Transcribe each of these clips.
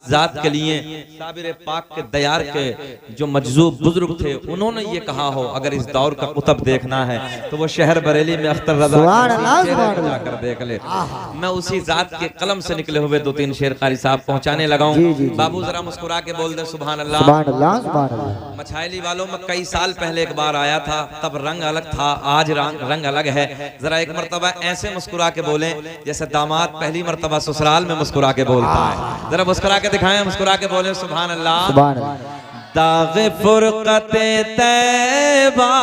जात के लिए साबिर पाक के दयार के जो मजजूब बुजुर्ग थे उन्होंने ये कहा हो अगर इस दौर का कुतब देखना है तो वो शहर बरेली में अख्तर रजा जाकर देख ले। मैं उसी जात के कलम से निकले हुए 2-3 शेर कारी साहब पहुंचाने लगा हूं। बाबू जरा मुस्कुरा के बोल दे सुभान अल्लाह। मछाइली वालों में कई साल पहले एक बार आया था, तब रंग अलग था, आज रंग अलग है। जरा एक मर्तबा ऐसे मुस्कुरा के बोले जैसे दामाद पहली मर्तबा ससुराल में मुस्कुरा के बोलता है। जरा मुस्कुरा के दिखाएं, मुस्कुरा के बोले सुभान अल्लाह। दाग़े फुरक़ते तैबा।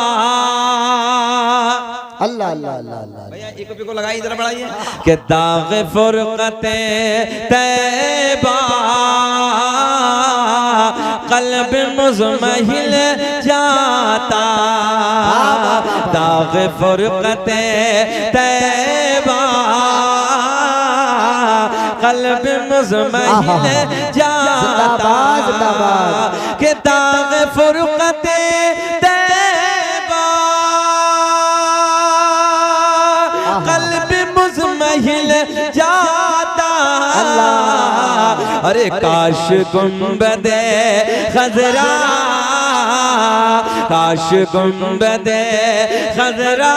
अल्लाह अल्लाह अल्लाह। भैया इको पिको लगाइए, जरा बढ़ाइए कि दाग़े फुरक़ते तैबा क़ल्ब मुज़महिल जाता। दाग़े फुरक़ते तैबा क़ल्ब मुज़महिल जाता के दाग़े फुरक़ते तैबा क़ल्ब मुज़महिल जाता। अरे काश गुंबदे खज़रा, काश गुंबदे खज़रा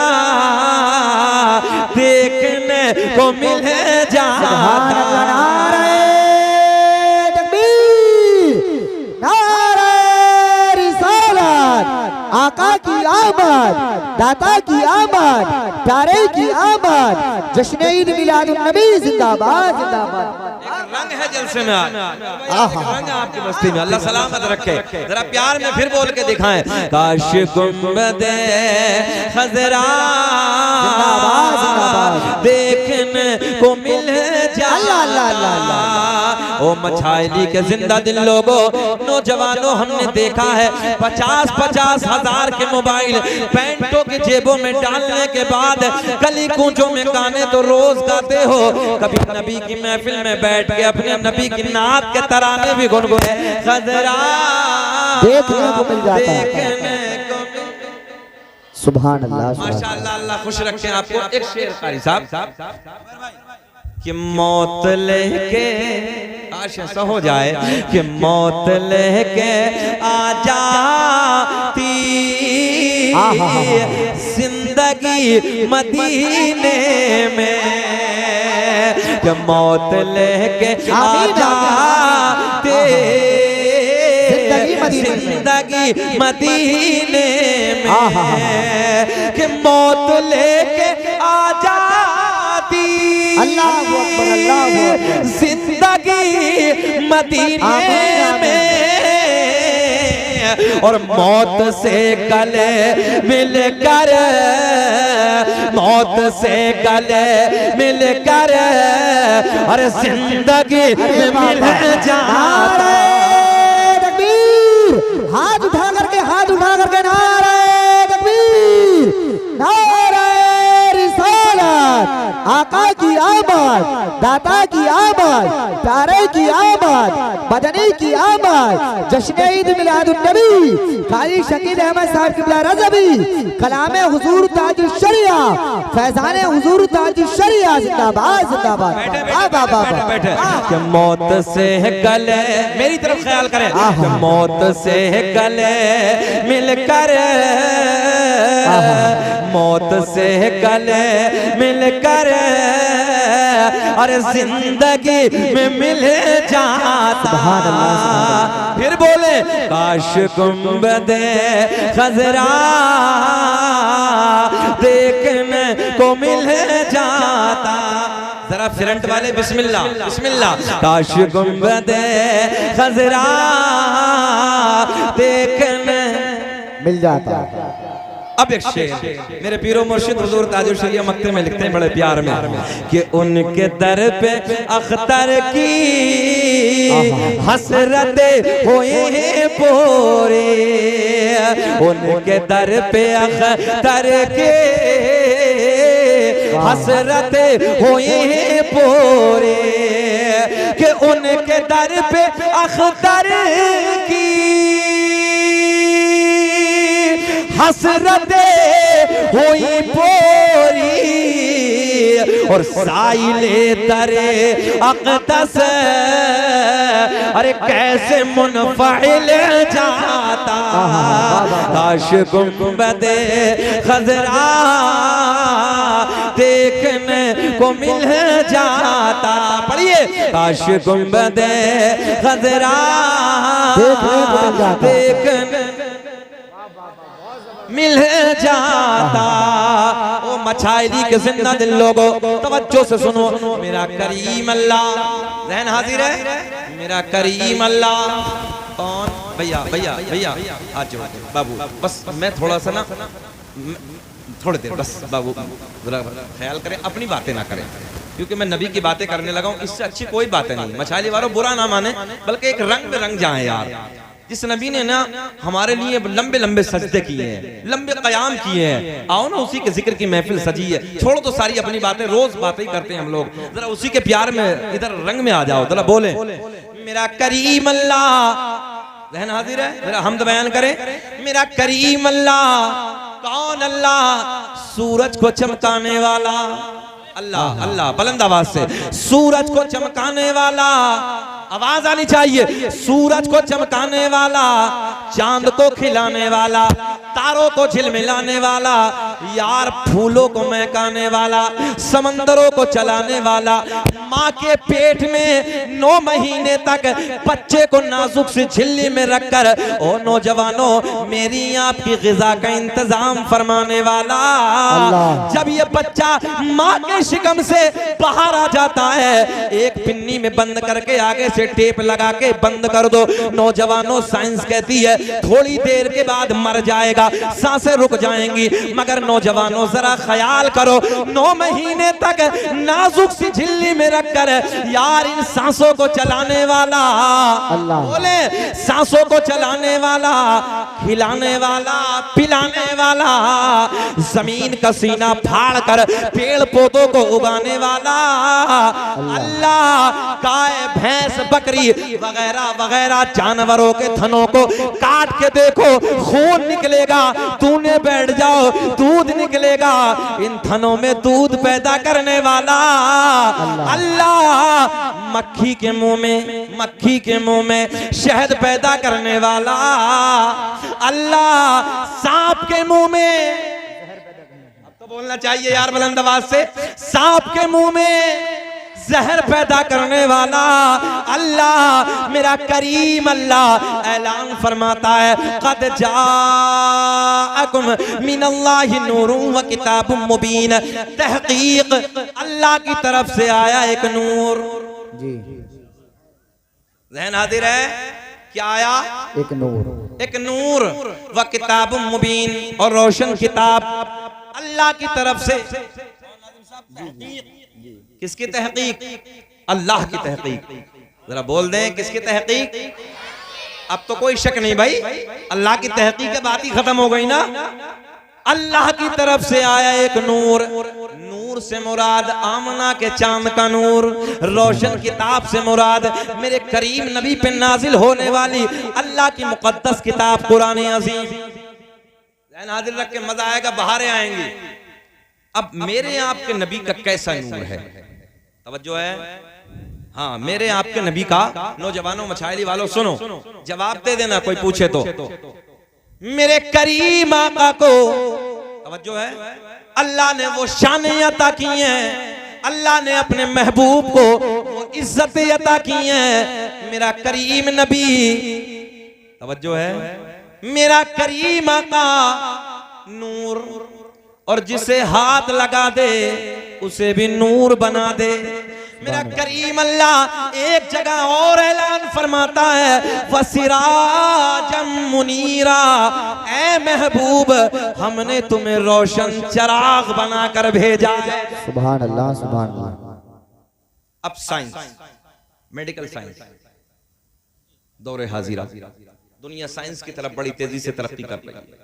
देखने को मिल जाता। आका की आमद, दाता की आमद, प्यारे की आमद, जश्न ईद मिलादुन नबी जिंदाबाद जिंदाबाद। रंग है जलसे में आज, रंग है आपकी बस्ती में, अल्लाह सलामत रखे। जरा प्यार में फिर बोल के दिखाएं काश गुंबदे खज़रा देखने को मिल जाता। ओ मछाइली के जिंदा दिल लोगों, नौजवानों, हमने देखा है 50-50 हजार के मोबाइल पैंटों की जेबों में डालने के बाद गली कूचों में गाने तो रोज गाते हो, कभी नबी की महफिल में बैठ के अपने नबी की नात के तराने भी गुनगुने खज़रा देखने को मिल जाता है। सुभान अल्लाह माशाअल्लाह, अल्लाह खुश रखे आपको। एक शेर कारी साहब कि मौत लेके काश ऐसा हो जाए कि मौत लेके आ जाती जिंदगी मदीने में, कि मौत लेके आ जाती जिंदगी मदीने में, कि मौत लेके आ जाती अल्लाहु अकबर अल्लाहु अकबर जिंदगी मदीने में, और मौत से गले मिलकर, मौत से गले मिलकर और जिंदगी मिल जाता। हाथ उठा करके, हाथ उठा करके नारे तकबीर, नारे रिसालत। आका की आमद, दाता की आमद, प्यारे की आमद, बदनी की आमद, जश्न ईद मिलादुन नबी कारी शकील अहमद साहब क़िबला रज़वी, कलाम हुजूर ताजुल शरिया, फैज़ान हुजूर ताजुल शरिया जिंदाबाद जिंदाबाद। कि मौत से गले, मेरी तरफ ख्याल करें, कि मौत से गले मिलकर, मौत से गले मिलकर और जिंदगी में मिल जाता। फिर बोले काश गुंबदे खज़रा देखने को मिल जाता। जरा फ्रंट वाले बिस्मिल्लाह बिस्मिल्लाह। काश गुंबदे खज़रा देखने मिल जाता। अब एक शेर मेरे पीरो मुर्शिद हुजूर ताजुल शरिया मक्ते में लिखते हैं बड़े प्यार में कि उनके दर पे अख्तर की हसरतें हुई पूरी, उनके दर पे अख्तर की हसरतें हुई पूरी, कि उनके दर पे अख्तर की हसरतें हुई पूरी और साइले दरे अक़दस अरे कैसे मुनफिल जाता काश गुंबदे खजरा देखने को मिल जाता। पढ़िए, काश गुंबदे खजरा देखने मिल जाता। ओ मछाइली के जिंदा दिल लोगो तवज्जो से सुनो, मेरा करीम अल्लाह, ज़हन हाजिर है, मेरा करीम अल्लाह। कौन? भैया भैया भैया आ जाओ बाबू, बस मैं थोड़ा सा ना थोड़ी देर बस बाबू जरा ख्याल करें, अपनी बातें ना करें, क्योंकि मैं नबी की बातें करने लगा हूँ, इससे अच्छी कोई बातें नहीं। मछाली वालों बुरा ना माने, बल्कि एक रंग में रंग जाए यार। जिस नबी ने ना हमारे लिए लंबे लंबे सजदे किए हैं, लंबे कयाम किए हैं, आओ ना उसी के जिक्र की महफिल सजी है। छोड़ो तो सारी अपनी बातें, रोज बातें ही करते हैं हम लोग, जरा उसी के प्यार में इधर रंग में आ जाओ, जरा बोले मेरा करीम अल्लाह। ज़हन हाजिर है, जरा हमद बयान करें, मेरा करीम अल्लाह। कौन अल्लाह? सूरज को चमकाने वाला अल्लाह। अल्लाह बुलंद आवाज से, सूरज को चमकाने वाला, आवाज आनी चाहिए, सूरज को चमकाने वाला, चांद को खिलाने वाला, तारों को झिलमिलाने वाला, यार फूलों को महकाने वाला, समंदरों को चलाने वाला, माँ के पेट में 9 महीने तक बच्चे को नाजुक सी झिल्ली में रखकर ओ नौजवानों मेरी आपकी ग़िज़ा का इंतजाम फरमाने वाला। जब ये बच्चा माँ के शिकम से बाहर आ जाता है, एक पिन्नी में बंद करके आगे से टेप लगा के बंद कर दो। नौजवानों साइंस कहती है थोड़ी देर के बाद मर जाएगा, सांसें रुक जाएंगी, मगर नौजवानों जरा ख्याल करो, 9 महीने तक नाजुक सी झिल्ली में रखकर यार इन सांसों को चलाने वाला, बोले सांसों को चलाने वाला, खिलाने वाला, पिलाने वाला, जमीन का सीना फाड़ कर पेड़ पौधों को उगाने वाला अल्लाह, गाय भैंस बकरी वगैरह वगैरह जानवरों के थनों को काट के देखो खून निकलेगा, तूने बैठ जाओ दूध निकलेगा, इन थनों में दूध पैदा करने वाला अल्लाह, मक्खी के मुंह में शहद पैदा करने वाला अल्लाह, सांप के मुंह में, अब तो बोलना चाहिए यार बुलंद आवाज से, सांप के मुंह में जहर पैदा करने वाला अल्लाह, मेरा करीम अल्लाह ऐलान फरमाता है क़द जाअकुम मिनल्लाहि नूरुन व किताबुम मुबीन, तहकीक अल्लाह की तरफ से आया एक नूर जी। ज़हन हाजिर है, क्या आया? एक नूर व किताबुम मुबीन, और रोशन किताब अल्लाह की तरफ से। किसकी तहकीक? अल्लाह की तहकीक। जरा बोल दें किसकी तहकीक? अब तो कोई शक नहीं भाई, अल्लाह की तहकीक की बात ही खत्म हो गई ना। अल्लाह की तरफ से आया एक नूर, नूर से मुराद आमना के चांद का नूर, रोशन किताब से मुराद मेरे करीम नबी पे नाजिल होने वाली अल्लाह की मुकद्दस किताब कुरान अज़ीम। नाजिल रख के मजा आएगा, बहारें आएंगी। अब मेरे आपके नबी का कैसा नूर है? तवज्जो है, हाँ मेरे आपके नबी का। नौजवानों मछाइली वालों सुनो, जवाब दे देना कोई पूछे तो। मेरे करीम आका को, तवज्जो है, अल्लाह ने वो शान अता की हैं, अल्लाह ने अपने महबूब को वो इज्जत अता की हैं। मेरा करीम नबी, तवज्जो है, मेरा करीम आका नूर, और जिसे हाथ लगा दे उसे भी नूर बना दे। मेरा करीम अल्लाह एक जगह और ऐलान फरमाता है वसिराजम मुनीरा, ऐ महबूब हमने तुम्हें रोशन चिराग बनाकर भेजा है। सुभान अल्लाह, सुभान अल्लाह। अब साइंस, मेडिकल साइंस दौरे हाजिरा, दुनिया साइंस की तरफ बड़ी तेजी से तरक्की कर रही है।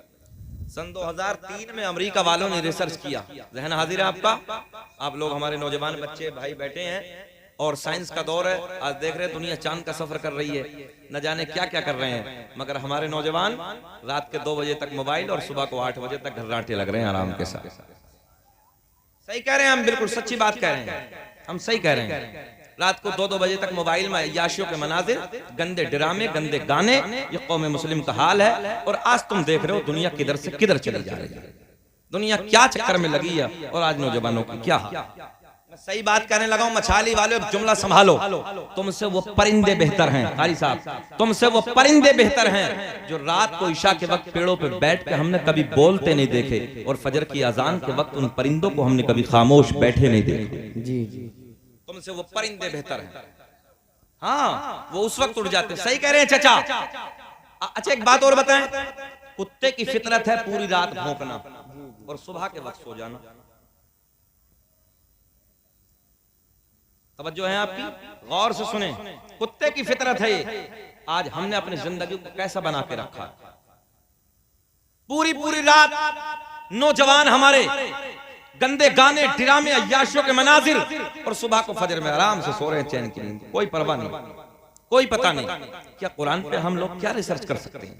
सन 2003 में अमेरिका वालों ने रिसर्च किया, ज़हन हाजिर है आपका, आप लोग हमारे नौजवान बच्चे भाई बैठे हैं और साइंस का दौर है। आज देख रहे हैं दुनिया चांद का सफर कर रही है, न जाने क्या क्या कर रहे हैं, मगर हमारे नौजवान रात के 2 बजे तक मोबाइल और सुबह को 8 बजे तक घर्राटे लग रहे हैं आराम के साथ। सही कह रहे हैं हम, बिल्कुल सच्ची बात कह रहे हैं हम, सही कह रहे हैं। रात को 2-2 बजे तक मोबाइल में अय्याशियों के मनाजिर, गंदे ड्रामे, गंदे गाने, ये कौम मुस्लिम का हाल है। और आज तुम देख रहे हो दुनिया किधर से किधर चली जा रही है, दुनिया क्या चक्कर में लगी है और आज नौजवानों की क्या हाल। मैं सही बात कहने लगा हूं, मछली वालों जुमला संभालो, तुमसे वो परिंदे बेहतर हैं कारी साहब, तुमसे वो परिंदे बेहतर हैं जो रात को ईशा के वक्त पेड़ों पे बैठ के हमने कभी बोलते नहीं देखे, और फजर की अजान के वक्त उन परिंदों को हमने कभी खामोश बैठे नहीं देखे। जी जी, तुमसे वो परिंदे बेहतर हैं। हाँ, वो उस वक्त उड़ जाते। सही कह रहे हैं चाचा। अच्छा एक बात और बताएं, कुत्ते की फितरत है पूरी रात भौंकना और सुबह के वक्त सो जाना। तवज्जो है आपकी, गौर से सुने, कुत्ते की फितरत है ये। आज हमने अपनी जिंदगी को कैसा बना के रखा, पूरी पूरी रात नौजवान हमारे गंदे गाने, ड्रामे, अय्याशियों के मनाजिर, और सुबह को फजर में आराम से सो रहे हैं चैन की नींद, कोई परवाह नहीं, कोई पता नहीं। क्या कुरान पे हम लोग क्या रिसर्च कर सकते हैं?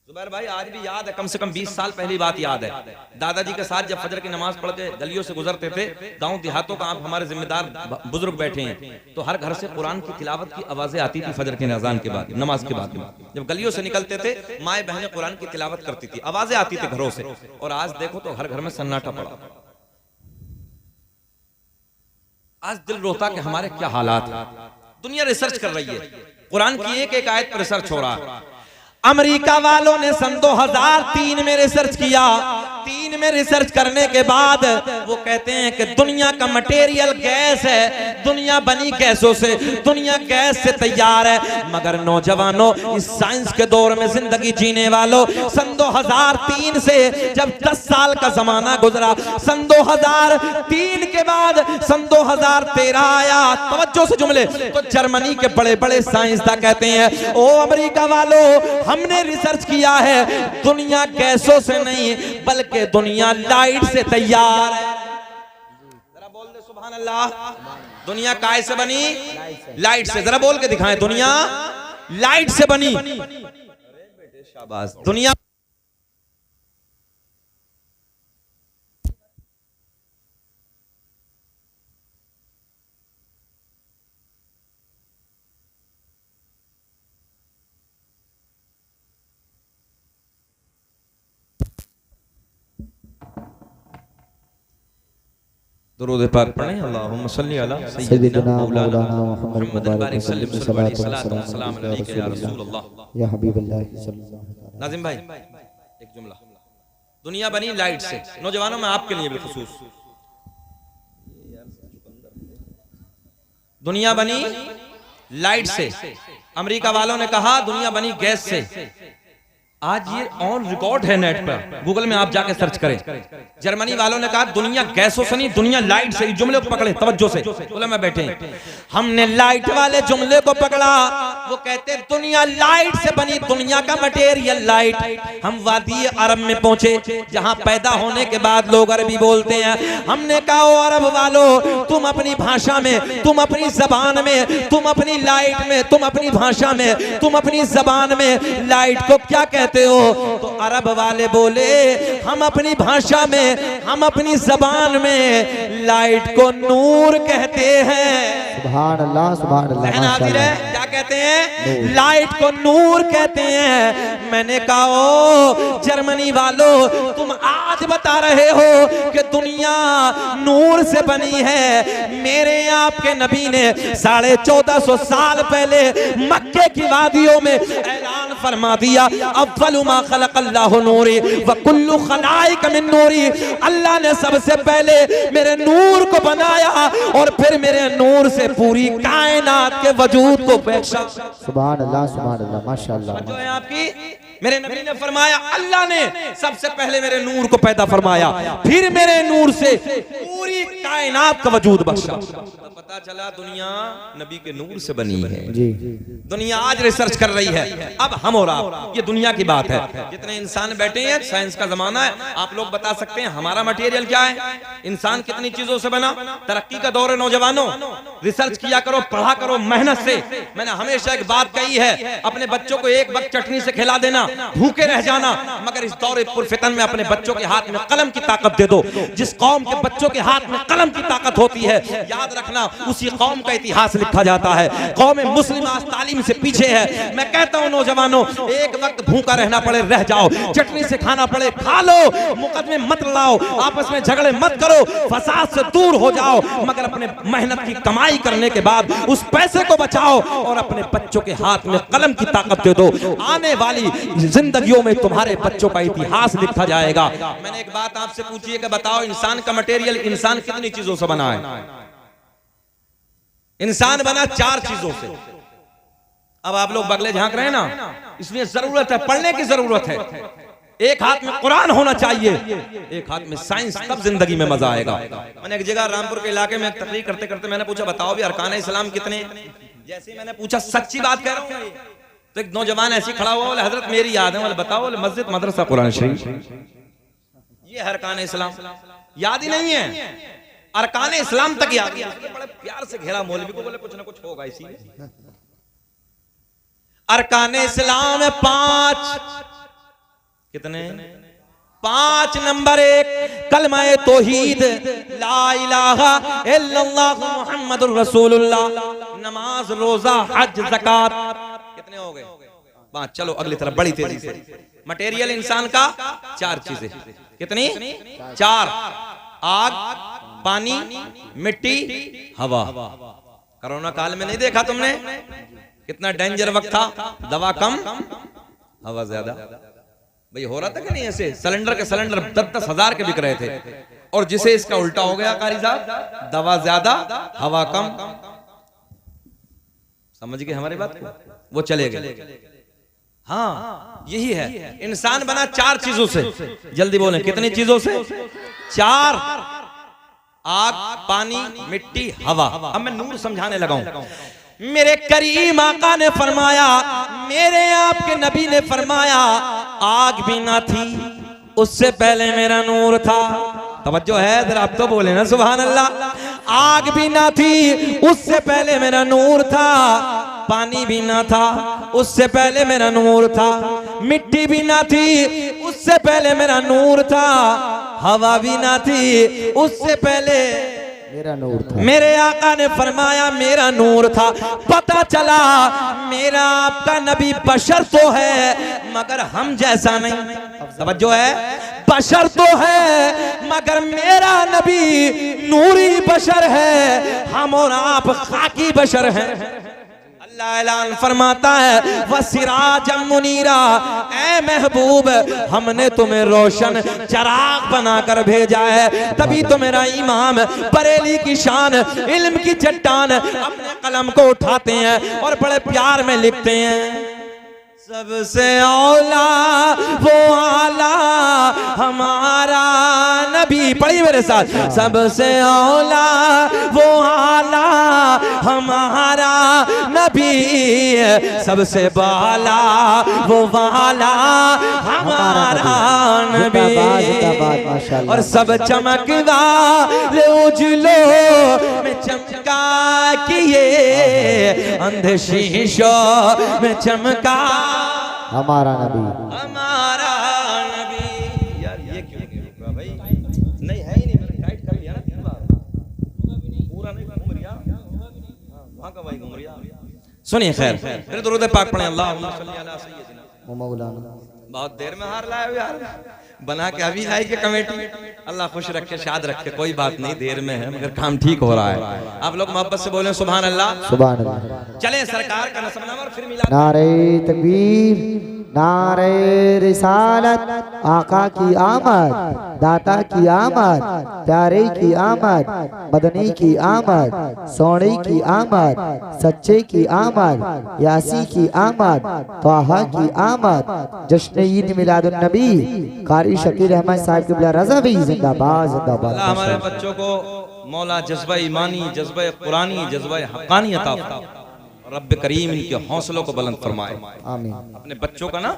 जुबैर भाई आज भी याद है, कम से कम 20 साल पहली बात याद है, दादाजी के साथ जब फजर की नमाज पढ़ के गलियों से गुजरते थे, गांव देहातों का, आप हमारे जिम्मेदार बुजुर्ग बैठे हैं, तो हर घर से कुरान की तिलावत की आवाजें आती थी फजर की अज़ान के बाद, नमाज के बाद। जब गलियों से निकलते थे माए बहनें कुरान की तिलावत करती थी, आवाजें आती थी घरों से। और आज देखो तो हर घर में सन्नाटा पड़ा। आज दिल रोता कि हमारे क्या हालात हैं। दुनिया रिसर्च कर रही है, कुरान की एक एक आयत पर रिसर्च हो रहा है। अमेरिका वालों ने सन 2003 में रिसर्च किया, 3 में रिसर्च करने के बाद वो कहते हैं कि दुनिया का मटेरियल गैस है, दुनिया बनी गैसों से, दुनिया गैस से तैयार है। मगर नौजवानों, इस साइंस के दौर में जिंदगी जीने वालों, सन 2003 से जब 10 साल का जमाना गुजरा, सन 2003 के बाद सन 2013 आया, तवज्जो से जुमले, तो जर्मनी के बड़े बड़े साइंसदान कहते हैं, ओ अमेरिका वालों, हमने रिसर्च किया है, दुनिया गैसों से नहीं बल्कि दुनिया लाइट से तैयार है। जरा बोल दे सुभान अल्लाह। दुनिया काय से बनी? लाइट से। जरा बोल के दिखाएं, दुनिया लाइट से बनी। अरे बेटे शाबाश। दुनिया दुरूद पाक पढ़ें, अल्लाहुम्मा सल्ली अला सय्यिदिना मौलाना मुहम्मद बारिक सल्लल्लाहु अलैहि वसल्लम या रसूल अल्लाह या हबीबल्लाह सल्लल्लाहु अलैहि वसल्लम। नाज़िम भाई एक जुमला, दुनिया बनी लाइट से। नौजवानों में आपके लिए बिलखुसूस, दुनिया बनी लाइट से। अमेरिका वालों ने कहा दुनिया बनी गैस से। आज ये ऑन रिकॉर्ड है नेट पर, गूगल में आप जाके सर्च करें। जर्मनी वालों ने कहा दुनिया गैसों से नहीं, दुनिया लाइट से। जुमले को पकड़े तवज्जो से, बोले मैं बैठे, हमने लाइट वाले जुमले को पकड़ा। वो कहते दुनिया लाइट से बनी, दुनिया का मटेरियल लाइट। हम वादी अरब में पहुंचे, जहां पैदा होने के बाद लोग अरबी बोलते हैं। हमने कहा ओ अरब वालों, तुम अपनी भाषा में, तुम अपनी जबान में, तुम अपनी लाइट में, तुम अपनी भाषा में, तुम अपनी जबान में लाइट को क्या कहते हो? तो अरब वाले बोले हम अपनी भाषा में, हम अपनी जबान में लाइट को नूर कहते हैं। सुभान अल्लाह, सुभान अल्लाह, माशाअल्लाह। क्या कहते हैं? लाइट को नूर कहते हैं। मैंने कहा ओ जर्मनी वालों, तुम आज बता रहे हो कि दुनिया नूर से बनी है। मेरे आपके नबी ने 1450 साल पहले मक्के की वादियों में ऐलान फरमा दिया, अव्वलु मा खलक़ल्लाहु नूरी व कुल्लु खलाइक मिन नूरी। अल्लाह ने सबसे पहले मेरे नूर को बनाया और फिर मेरे नूर से पूरी कायनात के वजूद को बख्शा। सुभान अल्लाह, सुभान अल्लाह, माशाअल्लाह। जो है आपकी, मेरे नबी ने फरमाया अल्लाह ने सबसे पहले मेरे नूर को पैदा फरमाया, फिर मेरे नूर से पूरी कायनात का वजूद बख्शा। पता चला दुनिया नबी के नूर से बनी है। जी, दुनिया आज रिसर्च कर रही है। अब हम और आप, ये दुनिया की बात है। जितने इंसान बैठे हैं, साइंस का जमाना है, आप लोग बता सकते हैं हमारा मटेरियल क्या है, इंसान कितनी चीजों से बना। तरक्की का दौर है नौजवानों, रिसर्च किया करो, पढ़ा करो मेहनत से। मैंने हमेशा एक बात कही है, अपने बच्चों को एक वक्त चटनी से खिला देना, भूखे रह जाना, मगर इस दौर पुरफितन में अपने बच्चों के हाथ में कलम की ताकत दे दो। जिस कौम के बच्चों के हाथ में कलम की ताकत होती है। याद रखना, उसी कौम का इतिहास लिखा जाता है। कौम मुस्लिम आज तालीम से पीछे है। मैं कहता हूं नौजवानों, एक वक्त भूखा रहना पड़े रह जाओ, चटनी से खाना पड़े खा लो, मुकदमे मत लाओ, आपस में झगड़े मत करो, फसाद से दूर हो जाओ, मगर अपने मेहनत की कमाई करने के बाद उस पैसे को बचाओ और अपने बच्चों के हाथ में कलम की ताकत दे दो। आने वाली जिंदगियों में तुम्हारे बच्चों का इतिहास लिखा जाएगा। मैंने एक बात आपसे पूछी है कि बताओ, इंसान का मटेरियल इंसान कितनी चीजों से बना है? इंसान बना 4 चीजों से। अब आप लोग बगले झांक रहे हैं ना, इसलिए जरूरत है, पढ़ने की जरूरत है। एक हाथ में कुरान होना चाहिए, एक हाथ में साइंस, तब जिंदगी में मजा आएगा। मैंने एक जगह रामपुर के इलाके में तकरीर करते करते मैंने पूछा, बताओ भी अरकान इस्लाम कितने? जैसे ही मैंने पूछा, सच्ची बात कह रहा हूं, तो एक नौजवान ऐसी खड़ा हुआ, बोले हजरत मेरी याद है। बोले बताओ? बोले मस्जिद, मदरसा, कुरान शरीफ, ये अरकान इस्लाम। याद ही नहीं है, अरकान इस्लाम तक याद है। बड़े प्यार से घेरा मौलवी को, बोले कुछ ना कुछ होगा इसीलिए। अरकान इस्लाम 5, कितने? 5 नंबर 1 कलमाए तौहीद, ला इलाहा इल्लल्लाह मुहम्मदुर रसूलुल्लाह, नमाज, रोजा, हज, ज़कात। कितने हो गए? 5। चलो अगली तरफ बड़ी तेजी से। मटेरियल इंसान का 4 चीजें। कितनी? 4। आग, पानी, मिट्टी, हवा। कोरोना काल में नहीं देखा तुमने कितना डेंजर वक्त था? दवा कम, हवा ज्यादा। भाई हो रहा था कि नहीं ऐसे? सिलेंडर के सिलेंडर 10-10 हजार के बिक रहे थे, और जिसे इसका उल्टा हो गया कारी साहब, दवा ज्यादा हवा कम। समझ गए हमारी बात को? वो चले गए। हाँ यही है, इंसान बना 4 चीजों से। जल्दी बोलें, कितनी चीजों से? 4। आग, पानी, मिट्टी, हवा। अब मैं नूर समझाने लगा हूं। मेरे करीम आका ने फरमाया, मेरे आपके नबी ने फरमाया, आग भी ना थी उससे पहले मेरा नूर था। तवज्जो है इधर, आप तो बोले ना सुभान अल्लाह। आग भी ना थी उससे पहले मेरा नूर था, पानी भी ना था उससे पहले मेरा नूर था, मिट्टी भी ना थी उससे पहले मेरा नूर था, हवा भी ना थी उससे पहले मेरा नूर था। मेरे आका ने फरमाया मेरा नूर था। पता चला मेरा आपका नबी बशर तो है मगर हम जैसा नहीं। तवज्जो है, बशर तो है मगर मेरा नबी नूरी बशर है, हम और आप खाकी बशर हैं। अल्लाह ऐलान फरमाता है, वसिराजम मुनीरा, ऐ महबूब हमने तुम्हें रोशन चराग बनाकर भेजा है। तभी तो मेरा इमाम बरेली की शान, इल्म की चट्टान, अपने कलम को उठाते हैं और बड़े प्यार में लिखते हैं, सबसे औला वो आला हमारा नबी। पढ़िए मेरे साथ, सबसे औला वो आला हमारा नबी, सबसे बाला वो वाला हमारा नबी। और सब चमकदा उजलो में चमका किए, अंधे शीशों में चमका हमारा नबी, हमारा नबी। यार ये क्यों नहीं भाई? नहीं है ही नहीं, मैंने टाइट कर लिया ना, पूरा नहीं घूम रिया, वहां का भाई घूम रिया। सुनिए खैर, फिर दुरूद पाक पढ़ें, अल्लाहुम्मा सल्ली अला सय्यिदिना मौलाना। बहुत देर में हार लाए हो यार, बना के अभी लाई के कमेटी। अल्लाह खुश रखे, शाद रखे, कोई बात नहीं, देर में है मगर काम ठीक हो रहा है। आप लोग मोहब्बत से बोले सुभान अल्लाह, सुभान अल्लाह। चले सरकार का नसबनामा और फिर मिला। नारे तकबीर, नारे रिसालत, आका की आमद, दाता की आमद, प्यारे की आमद, मदनी की आमद, सोने की आमद, सच्चे की आमद, यासी की आमद, तोहा की आमद, जश्न ईद मिलादुन नबी, कारी शकील अहमद साहब क़िबला रज़ा भी जिंदाबाद जिंदाबाद। हमारे बच्चों को मौला जज्बा ईमानी, जज्बा कुरानी, जज्बा हक्कानी अता फरमाए। रब्ब करीम इनके हौसलों को बुलंद फरमाए। आमीन। अपने बच्चों का ना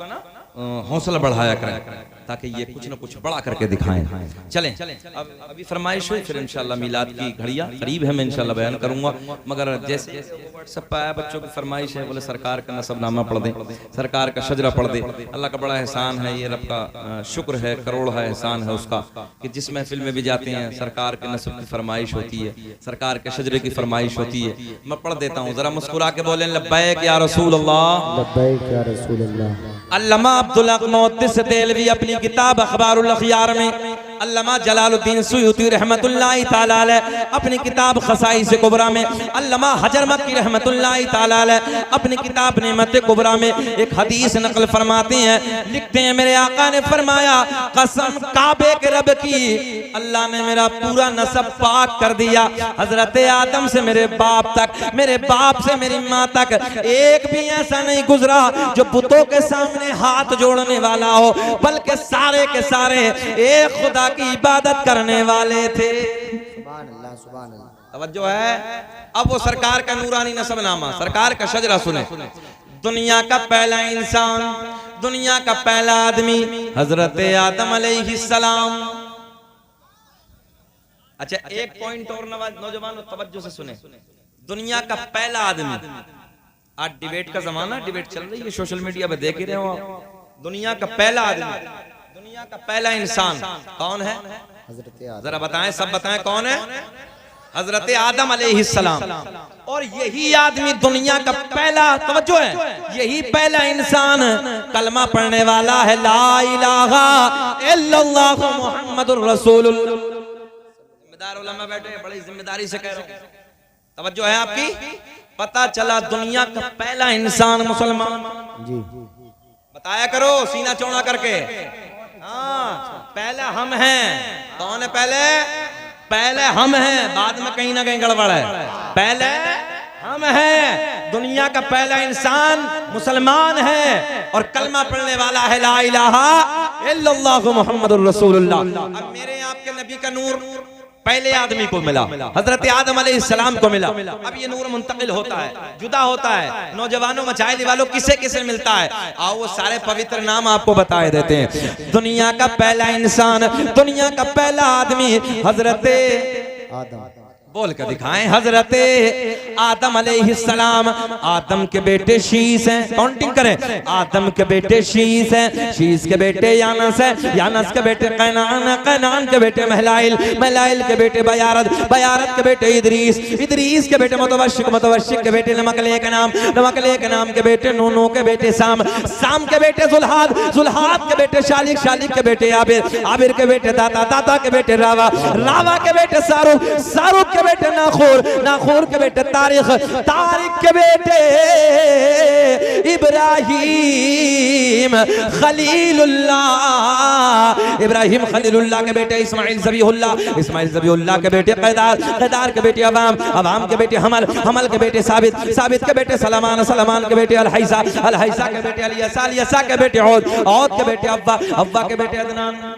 हौसला बढ़ाया करें ताकि ये कुछ न कुछ बड़ा करके दिखाएं। चलें अब अभी फरमाइश हुई, फिर इंशाल्लाह मिलाद की घड़ियां करीब है, मैं इंशाल्लाह बयान करूंगा। मगर जैसे व्हाट्सएप पर आया बच्चों की फरमाइश है, बोले सरकार का नसबनामा पढ़ दें, सरकार का शजरा पढ़ दें। अल्लाह का बड़ा एहसान है, ये रब का शुक्र है, करोड़ है एहसान है उसका कि जिस महफिल में भी जाते हैं सरकार के नसब की फरमाइश होती है, सरकार के शजरे की फरमाइश होती है। मैं पढ़ देता हूँ, जरा मुस्कुरा के बोलें लब्बैक या रसूल अल्लाह, लब्बैक या रसूल अल्लाह। अल्लामा अब्दुल हक मुहद्दिस देलवी अपनी किताब अखबारुल अखयार में, अल्लामा जलालुद्दीन सुयूती रहमतुल्लाहि ताला अलैह अपनी किताब खसाइस कुबरा में, अल्लामा हजर मक्की रहमतुल्लाहि ताला अलैह अपनी किताब नेमत कुबरा में एक हदीस नकल फरमाते हैं, लिखते हैं मेरे आका ने फरमाया कसम काबे के रब की, अल्लाह ने मेरा पूरा नसब पाक कर दिया। हजरत आदम से मेरे बाप तक, मेरे बाप से मेरी माँ तक एक भी ऐसा नहीं गुजरा जो बुतों के सामने हाथ जोड़ने वाला हो, बल्कि सारे के सारे एक खुदा की इबादत करने वाले थे। सुभान अल्लाह, सुभान अल्लाह। तवज्जो है। अब वो सरकार का नूरानी नसबनामा, सरकार का शजरा सुने। दुनिया का पहला इंसान, दुनिया का पहला आदमी हजरत आदम अलैहिस्सलाम। अच्छा एक पॉइंट और नौजवानों तवज्जो से सुने, दुनिया का पहला आदमी, आज डिबेट का जमाना, डिबेट चल रही है सोशल मीडिया पे, देख ही रहे हो आप। दुनिया का पहला आदमी, दुनिया का पहला इंसान कौन है? जरा बताएं, सब बताएं कौन है? हजरत आदम अलैहिस्सलाम। और यही आदमी दुनिया का पहला, तवज्जो है, यही पहला इंसान कलमा पढ़ने वाला है, ला इलाहा इल्लल्लाह मुहम्मदुर रसूलुल्लाह। जिम्मेदार उलमा बैठे, बड़ी जिम्मेदारी से कह रहा हूं, तवज्जो है आपकी। पता चला दुनिया का पहला इंसान मुसलमान जी, बताया करो सीना चौड़ा करके। हाँ पहले हम हैं। कौन है पहले? पहले हम हैं, बाद में कहीं ना कहीं गड़बड़ है। पहले हम हैं, दुनिया का पहला इंसान मुसलमान है और कलमा पढ़ने वाला है ला इलाहा इल्लल्लाह मुहम्मदुर रसूलुल्लाह। अब मेरे आपके नबी का नूर पहले आदमी को मिला, हजरत आदम अलैहिस्सलाम को मिला। अब ये नूर मुंतकिल होता है, जुदा होता है। नौजवानों मचाइल वालों किसे किसे मिलता है? आओ वो सारे पवित्र नाम आपको बताए देते हैं। दुनिया का पहला इंसान, दुनिया का पहला आदमी हजरत आदम, बोल कर दिखाएं, हजरत आदम अलैहिस्सलाम। आदम के बेटे शीस हैं, काउंटिंग करें। आदम के बेटे शीस हैं, शीस के बेटे यानस हैं, यानस के बेटे कैनान, कैनान के बेटे महलाइल, महलाइल के बेटे बयारत, बयारत के बेटे इदरीस, इदरीस के बेटे मुतवश्शिक, मुतवश्शिक के बेटे नमकले के नाम, नमकले के नाम के बेटे नूनो के बेटे साम, साम के बेटे जुल्हाद, जुल्हाद के बेटे शालिक, शालिक के बेटे आबिर, आबिर के बेटे दाता, दाता के बेटे रावा, रावा के बेटे सारुक, सारुक के बेटे नाखूर, नाखूर के बेटे तारिक, तारिक के बेटे इब्राहिम खलीलुल्लाह, इब्राहिम खलीलुल्लाह के बेटे इस्माइल ज़बीहुल्लाह, इस्माइल ज़बीहुल्लाह के बेटे कैदार, कैदार के बेटे अवाम, अवाम के बेटे हमल, हमल के बेटे साबित, साबित के बेटे सलमान, सलमान के बेटे अलहैसा, अलहैसा के बेटे अलियसा, अलियसा के बेटे औद, औद के बेटे अव्वा, अव्वा के बेटे अदनान।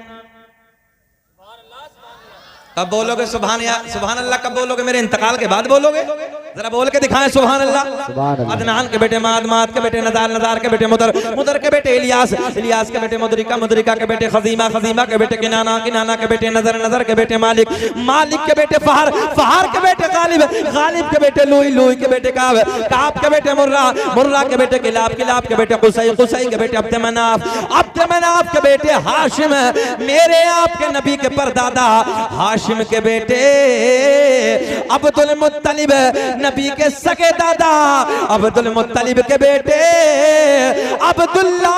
कब बोलोगे सुभान अल्लाह? कब बोलोगे? मेरे इंतकाल के बाद बोलोगे? जरा बोल के दिखाएं सुभान अल्लाह। अदनान के बेटे माद, माद के बेटे नदार, नदार के बेटे मुदर, मुदर के बेटे इलियास, इलियास के बेटे मुदरिका, मुदरिका के बेटे खजीमा, खजीमा के बेटे किनाना, किनाना के बेटे नजर, नजर के बेटे मालिक, मालिक के बेटे फहर, फहर के बेटे गालिब, गालिब के बेटे लुई, लुई के बेटे काब, काब के बेटे मुर्रा, मुर्रा के बेटे किलाब, किलाब के बेटे कुसै, कुसै के बेटे अब्द मनाफ, अब्द मनाफ के बेटे हाशिम, मेरे आपके नबी के परदादा हाशिम के बेटे अब्दुल मुत्तलिब, नबी के सगे दादा अब्दुल मुत्तलिब के बेटे अब्दुल्ला।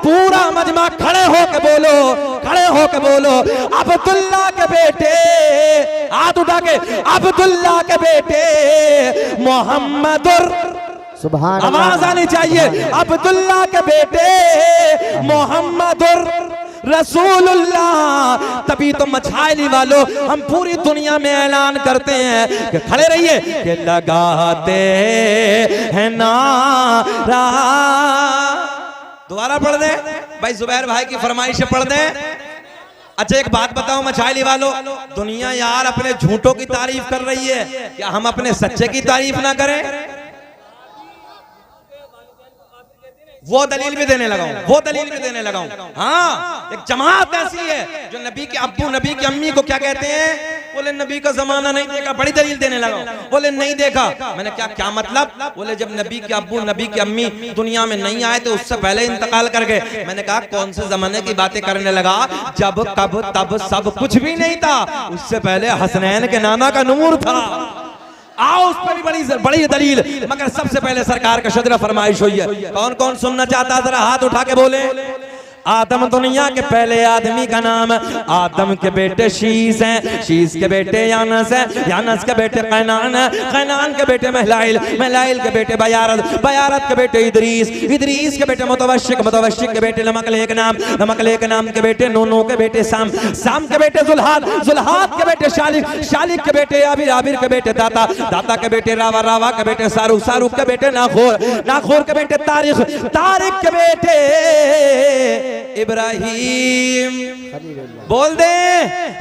पूरा मजमा खड़े होके बोलो, खड़े होके बोलो, अब्दुल्ला के बेटे, हाथ उठा के, अब्दुल्ला के बेटे मोहम्मदुर, सुभान अल्लाह, आवाज आनी चाहिए, अब्दुल्ला के बेटे मोहम्मदुर रसूलुल्लाह। तभी तो मछाइली वालों हम पूरी दुनिया में ऐलान करते हैं कि खड़े रहिए कि लगाते हैं नारा। दोबारा पढ़ दे भाई, जुबैर भाई की फरमाइश से पढ़ दे। अच्छा एक बात बताओ मछाइली वालों, दुनिया यार अपने झूठों की तारीफ कर रही है, क्या हम अपने सच्चे की तारीफ ना करें? वो दलील भी देने लगा हूं, वो दलील भी देने लगा हूं। हाँ, एक जमात ऐसी है जो नबी के अब्बू नबी की अम्मी को क्या कहते हैं, बोले नबी का जमाना नहीं देखा, बड़ी दलील देने लगा हूं। बोले नहीं देखा। मैंने क्या मतलब? बोले जब नबी के अब्बू नबी की अम्मी दुनिया में नहीं आए तो उससे पहले इंतकाल कर गए। मैंने कहा कौन से जमाने की बातें करने लगा, जब कब तब सब कुछ भी नहीं था, उससे पहले हसनैन के नाना का नूर था। आओ उस पर भी बड़ी दलील, मगर सबसे पहले सरकार का शजरा फरमाइश हुई है। कौन कौन सुनना चाहता है जरा हाथ उठा के बोले। आदम दुनिया के पहले आदमी का नाम, आदम के बेटे शीस हैं, शीस के बेटे यानस हैं, यानस के बेटे कैनान हैं, कैनान के बेटे महलाइल, महलाइल के बेटे बयारत, बयारत के बेटे इदरीस, इदरीस के बेटे मुतवश्शिक, मुतवश्शिक के बेटे नमकलेक नाम, नमकलेक नाम के बेटे नूनो के बेटे साम, साम के बेटे जुल्हाद, जुल्हाद के बेटे शालिक, शालिक के बेटे आबिर, आबिर के बेटे दाता, दाता के बेटे रावा, रावा के बेटे सारूक, सारूक के बेटे नाखोर, नाखोर के बेटे तारिक, तारिक के बेटे इब्राहिम, बोल दे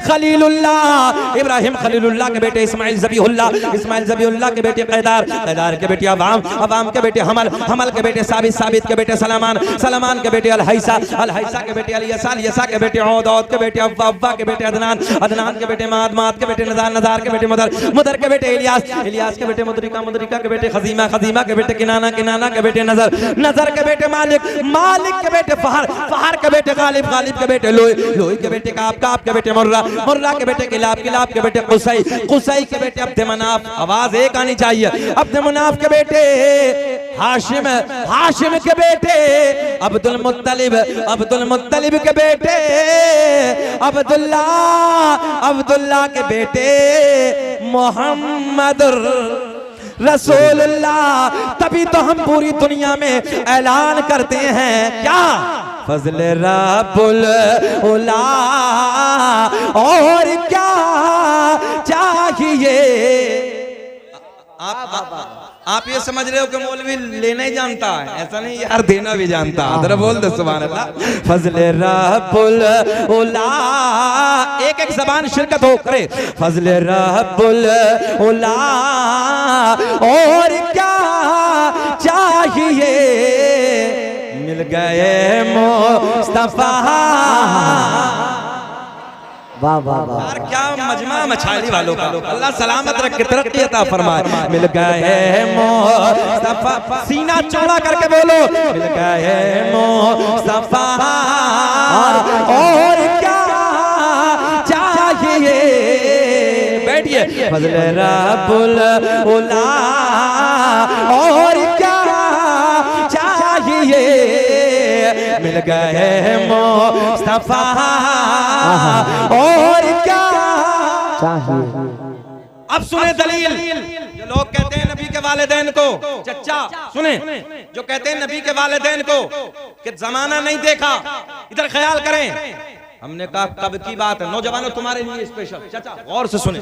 खलीलुल्लाह, इब्राहिम खलीलुल्लाह के बेटे इस्माइल ज़बीहुल्लाह, इस्माइल ज़बीहुल्लाह के बेटे कैदार, कैदार के बेटे अवाम, अवाम के बेटे हमल, हमल के बेटे साबित, साबित के बेटे सलामान, सलामान के बेटे अलहैसा, अलहैसा के बेटे अलियसा, अलियसा के बेटे औद, औद के बेटे अव्वा, अव्वा के बेटे अदनान, अदनान के बेटे माद, माद के बेटे नज़ार, नज़ार के बेटे मुदर, मुदर के बेटे इलियास, इलियास के बेटे मुदरिका, मुदरिका के बेटे खजीमा, खजीमा के बेटे किनाना, किनाना के बेटे नजर, नजर के बेटे मालिक, मालिक के बेटे फहर, फहर के बेटे गालिब, गालिब के बेटे लोई, लोई के बेटे काब, काब के बेटे मुर्रा, मुर्रा के बेटे किलाब, किलाब के बेटे कुसई, कुसई के बेटे अब्द मनाफ, आवाज एक आनी चाहिए, अब्द मनाफ के बेटे हाशिम, हाशिम के बेटे अब्दुल मुत्तलिब, अब्दुल मुत्तलिब के बेटे अब्दुल्ला, अब्दुल्ला के बेटे मोहम्मद रसूलुल्लाह। तभी तो हम पूरी दुनिया में ऐलान करते हैं क्या, फजल रब्बुल उला, और क्या चाहिए। आप ये समझ रहे हो कि मौलवी लेना ही जानता है, ऐसा नहीं यार, देना भी जानता है। जरा बोल दे सुभान अल्लाह। फजल रब्बुल उला, एक एक जबान शिरकत हो करे। फजल रब्बुल उला, और क्या चाहिए, मिल गए मुस्तफा। वाह वाह वाह, यार क्या मजमा मछाली वालों का, अल्लाह सलामत रखे, तरक्की अता फरमाए। मिल गए मुस्तफा, सीना चौड़ा करके बोलो, मिल गए मुस्तफा, और क्या चाहिए। बैठिए। फजल रब्बुल उला, और क्या चाहिए, मिल गए मुस्तफा, और क्या चाहिए। अब सुने दलील। जो लोग कहते हैं नबी के वालिदैन को, चचा सुने, जो कहते हैं नबी के वालिदैन को कि जमाना नहीं देखा, इधर ख्याल करें। हमने कहा कब की बात है, नौजवानों तुम्हारे लिए स्पेशल, चचा गौर से सुने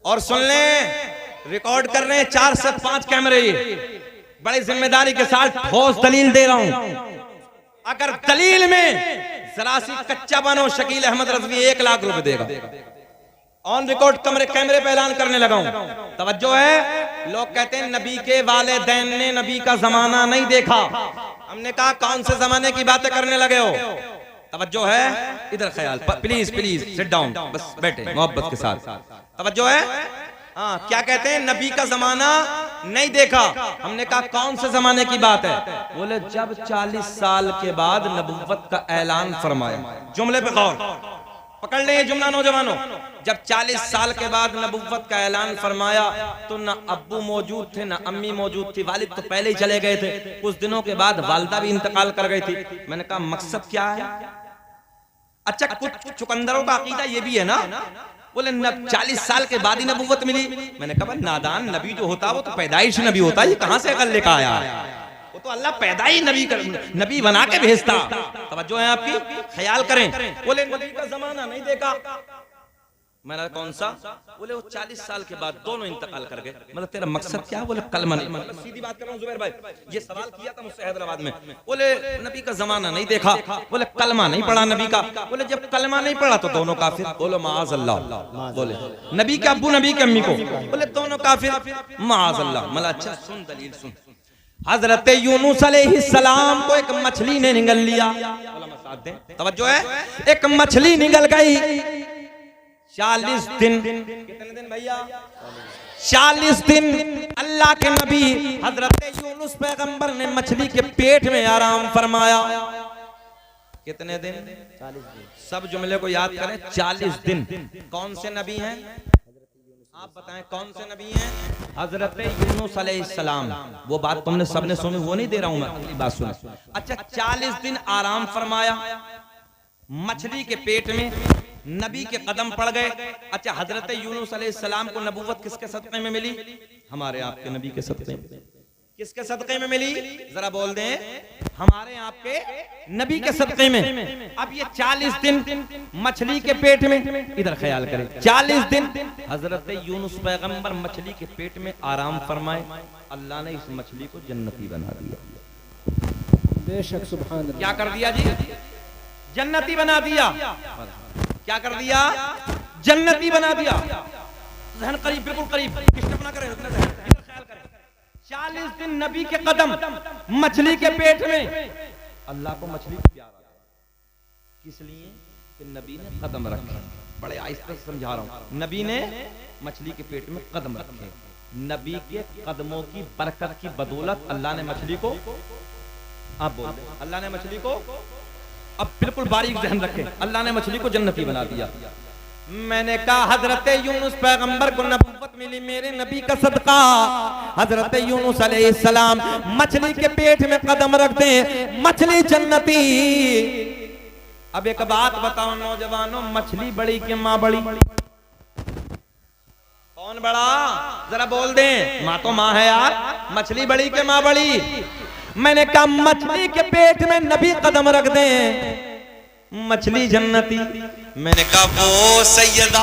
और सुन लें, रिकॉर्ड कर रहे हैं 4 से 5 कैमरे, ये बड़ी जिम्मेदारी के साथ ठोस दलील दे रहा हूं। अगर दलील में जरा सी कच्चा बनो, शकील अहमद रज़वी 1 लाख रुपए देगा। ऑन रिकॉर्ड कैमरे पे ऐलान करने लगा हूं, तवज्जो है। लोग कहते हैं नबी के वालिदैन ने नबी का जमाना नहीं देखा। हमने कहा कौन से जमाने की बातें करने लगे हो, तवज्जो है, इधर ख्याल, प्लीज प्लीज सिट डाउन, बस बैठे मोहब्बत के साथ, तवज्जो है। हाँ, क्या कहते हैं नबी का जमाना नहीं देखा। हमने कहा कौन से जमाने की बात है, बोले जब 40 साल के बाद नबुव्वत का ऐलान फरमाया। जुमले पे गौर, पकड़ ले ये जुमला नौजवानों। जब 40 साल के बाद नबुव्वत का ऐलान फरमाया तो न अब्बू मौजूद थे न अम्मी मौजूद थी, वालिद तो पहले ही चले गए थे। कुछ दिनों के बाद वालिदा भी इंतकाल कर गई थी। मैंने कहा मकसद क्या है। अच्छा, कुछ चुकंदरों का अकीदा ये भी है ना, बोले 40 साल के बाद ही नबुव्वत मिली। मैंने कहा नादान, नबी जो होता है वो तो पैदाइश नबी होता है, ये कहां से अकल लेकर आया है, वो तो अल्लाह पैदा ही नबी बना के भेजता। तवज्जो है आपकी, ख्याल करें। बोले नबी का जमाना नहीं देखा। मैंने कौन सा, बोले वो 40 साल के बाद दोनों इंतकाल कर गए। मतलब तेरा मकसद क्या है, बोले कलमा नहीं। मतलब सीधी बात कर रहा हूं जुबैर भाई, ये सवाल किया था मुझसे हैदराबाद में। बोले नबी का जमाना नहीं देखा, बोले कलमा नहीं पढ़ा नबी का। बोले जब कलमा नहीं पढ़ा तो दोनों काफिर। बोलो माज़ अल्लाह। बोले नबी के अब्बू नबी के अम्मी को, बोले दोनों काफिर, माज़ अल्लाह। मतलब अच्छा सुन दलील सुन। हजरत यूनुस अलैहिस्सलाम को एक मछली ने निगल लिया। तवज्जो है, एक मछली निगल गई। 40 दिन, कितने दिन भैया? 40 दिन अल्लाह के नबी हजरत यूनुस पैगंबर ने मछली के पेट में आराम फरमाया। कितने दिन? 40 दिन। सब जुमले को याद करें, 40 दिन। कौन से नबी हैं? आप बताएं कौन से नबी हैं? हजरत यूनुस अलैहिस्सलाम। वो बात तुमने सबने सुनी, वो नहीं दे रहा हूं मैं, अगली बात सुनो। अच्छा, 40 दिन आराम फरमाया मछली के पेट में, नबी के कदम पड़ गए। अच्छा, हजरत यूनुस अलैहिस्सलाम को नबूवत किसके सदक़े में मिली? हमारे आपके नबी के सदक़े में। किसके सदक़े में मिली? जरा बोल दें। हमारे आपके नबी के सदक़े में। अब ये 40 दिन मछली के पेट में, इधर ख्याल करें, 40 दिन हजरत यूनुस पैगंबर मछली के पेट में आराम फरमाए। अल्लाह ने इस मछली को जन्नती बना दिया। बेशक सुभान अल्लाह। क्या कर दिया जी? जन्नती बना दिया। क्या कर दिया? जन्नती बना दिया। जहन करीब, बिल्कुल करीब, डिस्टर्ब ना करें, इधर ख्याल करें। 40 दिन नबी के कदम मछली के पेट में। अल्लाह को मछली प्यारा लगा, किस लिए? कि नबी ने कदम रखे। बड़े आहिस्ते से समझा रहा हूं। नबी ने मछली के पेट में कदम रखे। नबी के कदमों की बरकत की बदौलत अल्लाह ने मछली को, आप बोल, अल्लाह ने मछली को, अब बिल्कुल बारीक ध्यान रखें, अल्लाह ने मछली को जन्नती बना दिया। मैंने कहा हजरत यूनुस पैगंबर को नबूवत मिली मेरे नबी का सदका। हजरत यूनुस अलैहिस्सलाम मछली के पेट में कदम रख दें, मछली जन्नती। अब एक बात बताओ नौजवानों, मछली बड़ी कि माँ बड़ी? कौन बड़ा? जरा बोल दें। माँ तो माँ है यार, मछली बड़ी कि माँ बड़ी? मैंने कहा मछली के पेट में नबी कदम रख दें, मछली जन्नती। मैंने कहा वो सैयदा,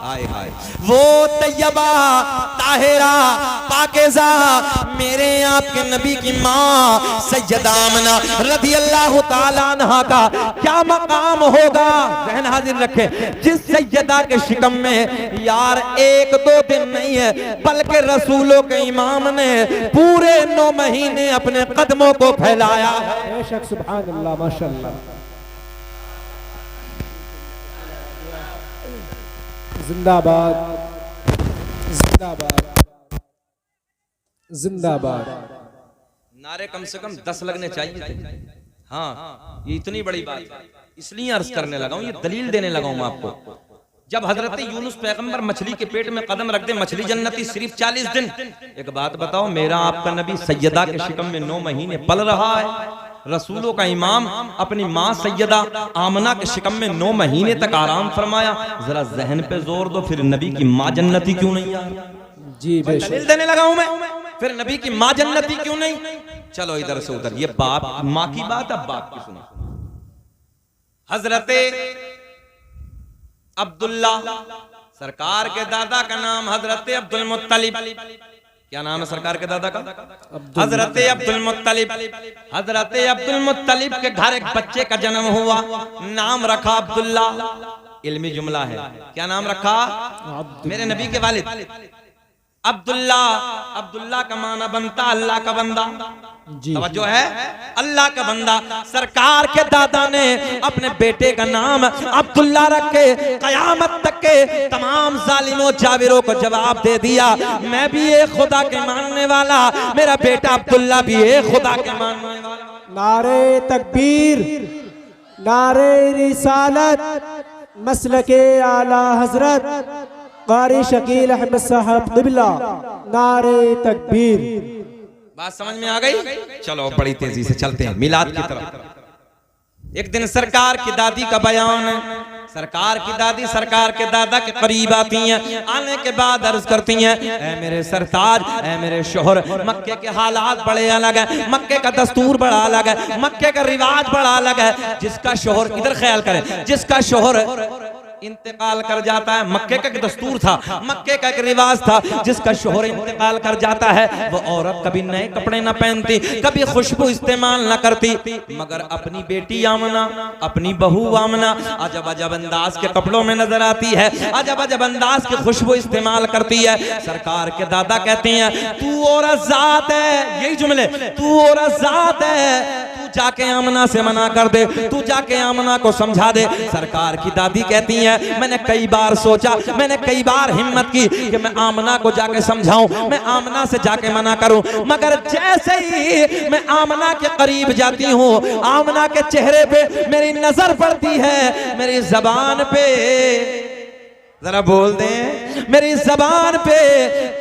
हाय हाय, वो तैयबा ताहिरा पाकीज़ा मेरे आपके नबी की माँ सैयदा आमना रज़ी अल्लाह ताला अन्हा का क्या मकाम होगा? ज़हन हाजिर रखे। जिस सैयदा के शिकम में यार 1-2 दिन नहीं है, बल्कि रसूलों के इमाम ने पूरे 9 महीने अपने कदमों को फैलाया। बेशक सुभान अल्लाह, माशाअल्लाह। जिंदाबाद, जिंदाबाद, जिंदाबाद। नारे कम से कम 10 लगने चाहिए थे। हाँ, ये इतनी बड़ी बात इसलिए अर्ज करने लगा हूं, ये दलील देने लगा हूं आपको। जब हजरत यूनुस पैगंबर मछली के पेट में कदम रख दे, मछली जन्नती, सिर्फ 40 दिन। एक बात बताओ, मेरा आपका नबी सैयदा के शिकम में 9 महीने पल रहा है। रसूलों का इमाम अपनी माँ सैयदा आमना के शिकम में 9 महीने तक आराम फरमाया। जरा जहन पे जोर दो, फिर नबी की माँ जन्नती क्यों नहीं आ? जी बेशक दलील देने लगा हूं मैं, फिर नबी की माँ जन्नती क्यों नहीं? चलो इधर से उधर, ये बाप माँ की बात, अब बाप की सुनो। हजरत अब्दुल्ला, सरकार के दादा का नाम हजरत अब्दुल मुत्तलिब। क्या नाम है सरकार के दादा का? हजरत अब्दुल मुत्तलिब। हजरत अब्दुल मुत्तलिब के घर एक बच्चे का जन्म हुआ, नाम रखा अब्दुल्ला। इल्मी जुमला है, क्या नाम रखा? मेरे नबी के वालिद अब्दुल्ला। अब्दुल्ला का माना बनता अल्लाह का बंदा। तवज्जो है, अल्लाह का बंदा। सरकार के दादा ने अपने बेटे का नाम अब्दुल्ला रख के कयामत तक के तमाम जालिमों जाबिरों को जवाब दे दिया, मैं भी एक खुदा के मानने वाला, मेरा बेटा अब्दुल्ला भी एक खुदा के मानने वाला। नारे तकबीर, नारे रिसालत, मसलके आला हजरत कारी शकील अहमद साहब क़िबला, नारे तकबीर। बात समझ में आ गई? चलो बड़ी तेजी से चलते हैं मिलाद की तरफ। एक दिन सरकार की दादी का बयान है। सरकार की दादी सरकार के दादा के करीब आती हैं, आने के बाद अर्ज करती हैं, ऐ मेरे सरताज, ऐ मेरे शोहर, मक्के के हालात बड़े अलग है, मक्के का दस्तूर बड़ा अलग है, मक्के का रिवाज बड़ा अलग है। जिसका शोहर, इधर ख्याल करें, जिसका शोहर इंतकाल कर जाता है, मक्के का एक दस्तूर था, मक्के का एक रिवाज था, जिसका शोहर इंतकाल कर जाता है वो औरत कभी नए कपड़े न पहनती, कभी खुशबू इस्तेमाल न करती, मगर अपनी बेटी आमना, अपनी बहू आमना अजब अजब अंदाज के कपड़ों में नजर आती है, अजब अजब अंदाज की खुशबू इस्तेमाल करती है। सरकार के दादा कहते हैं तू औरत जात है, यही जुमले, तू औरत जात है, तू जाके आमना से मना कर दे, तू जाके आमना को समझा दे। सरकार की दादी कहती है मैंने कई बार सोचा, मैंने कई बार हिम्मत की कि मैं आमना को जाके समझाऊं, मैं आमना से जाके मना करूं, मगर जैसे ही मैं आमना के करीब जाती हूं, आमना के चेहरे पे मेरी नजर पड़ती है, मेरी जबान पे, जरा बोल दें, मेरी जबान पे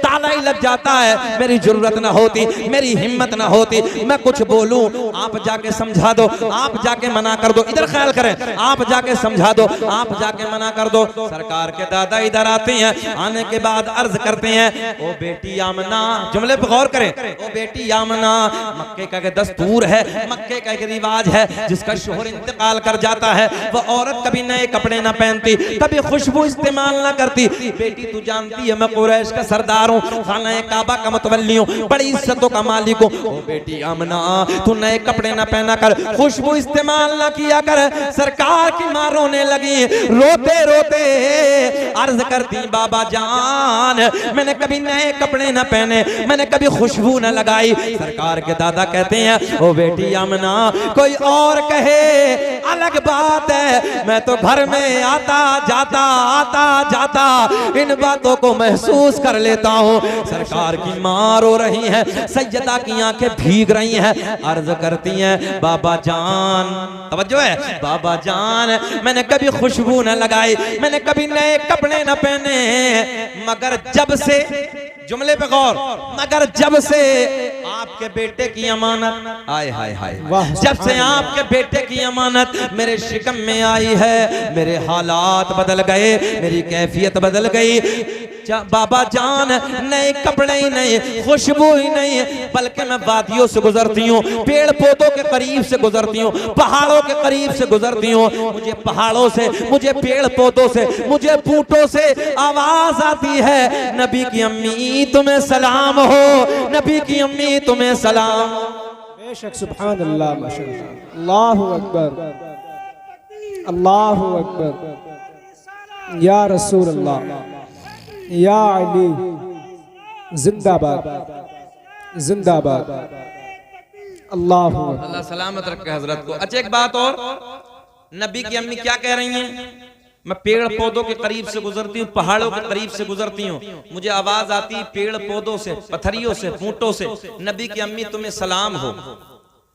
ताला ही लग जाता है, मेरी जरूरत ना होती, मेरी हिम्मत ना होती, मैं कुछ बोलूं, आप जाके समझा दो, आप जाके मना कर दो, इधर ख्याल करें, आप जाके समझा दो, आप जाके मना कर दो। सरकार के दादा इधर आते हैं, आने के बाद अर्ज करते हैं ओ बेटी आमना, जुमले पे गौर करें, ओ बेटी आमना, मक्के का एक दस्तूर है, मक्के का एक रिवाज है, जिसका शोहर इंतकाल कर जाता है वो औरत कभी नए कपड़े ना पहनती, कभी खुशबू इस्तेमाल ना करती। बेटी तू जानती है मैं कुरैश का सरदार हूँ, खाना काबा का मुतवल्ली हूँ, बड़ी इज्जतों का मालिक हूँ। ओ बेटी आमना तू नए कपड़े ना पहना कर, खुशबू इस्तेमाल ना किया कर। सरकार की मां रोने लगी, रोते रोते अर्ज करती बाबा जान मैंने कभी नए कपड़े ना पहने, मैंने कभी खुशबू ना लगाई। सरकार के दादा कहते हैं ओ बेटी आमना कोई और कहे अलग बात है, मैं तो घर में आता जाता इन बातों को महसूस कर लेता हूँ। सरकार की मां रो रही है, सैयदा की आंखें भीग रही हैं, अर्ज करती हैं बाबा जान, तवज्जो है, बाबा जान मैंने कभी खुशबू न लगाई, मैंने कभी नए कपड़े न पहने, मगर जब से, जुमले पे गौर, मगर जब से आपके बेटे की अमानत, आय हाय हाय, जब से आपके बेटे की अमानत मेरे शिकम में आई है, मेरे हालात बदल गए, मेरी कैफियत बदल गई। बाबा जान नए कपड़े ही नहीं, खुशबू ही नहीं, बल्कि मैं वादियों से गुजरती हूँ, पेड़ पौधों के करीब से गुजरती हूँ, पहाड़ों के करीब से गुजरती हूँ, मुझे पहाड़ों से, मुझे पेड़ पौधों से, मुझे बूटों से आवाज आती है नबी की अम्मी तुम्हें सलाम हो, नबी की अम्मी तुम्हें सलाम हो। बेशक सुभान अल्लाह, माशाअल्लाह, अल्लाहु अकबर, अल्लाहु अकबर, या रसूल अल्लाह, या अली, जिंदाबाद जिंदाबाद, अल्लाह अल्लाह सलामत रखे हजरत को। अच्छा एक बात और, नबी की अम्मी क्या कह रही हैं, मैं पेड़ पौधों के करीब से गुजरती हूँ, पहाड़ों के करीब से गुजरती हूँ, मुझे आवाज आती है पेड़ पौधों से, पत्थरियों से, फूटों से, नबी की अम्मी तुम्हें सलाम हो।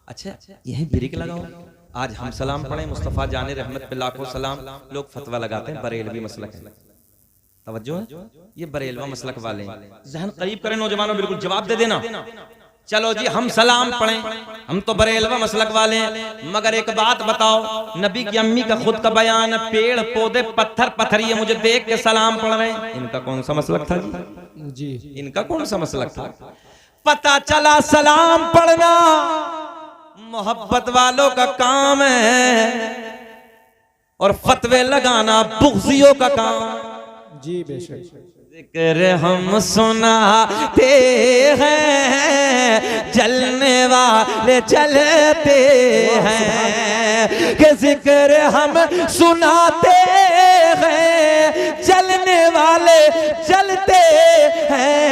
अच्छा यही ब्रेक लगाओ, आज हम सलाम पढ़े, मुस्तफा जाने रहमत पे लाखों सलाम। लोग फतवा लगाते हैं बरेलवी मसलक है, तवज्जो है, ये बरेलवा मसलक वाले हैं, जहन करीब करें नौजवानों, बिल्कुल जवाब दे देना। चलो जी हम सलाम पढ़ें, हम तो बरेलवा मसलक वाले हैं, मगर एक बात बताओ, नबी की अम्मी का खुद का बयान, पेड़ पौधे पत्थर पत्थरिए मुझे देख के सलाम पढ़ रहे हैं, इनका कौन सा मसलक था जी? इनका कौन सा मसलक था? पता चला सलाम पढ़ना मोहब्बत वालों का काम है और फतवे लगाना बुग़्ज़ियों का काम जी। बेशक जिक्र हम सुनाते हैं, जलने वाले जलते हैं, कि जिक्र हम सुनाते हैं, जलने वाले जलते हैं,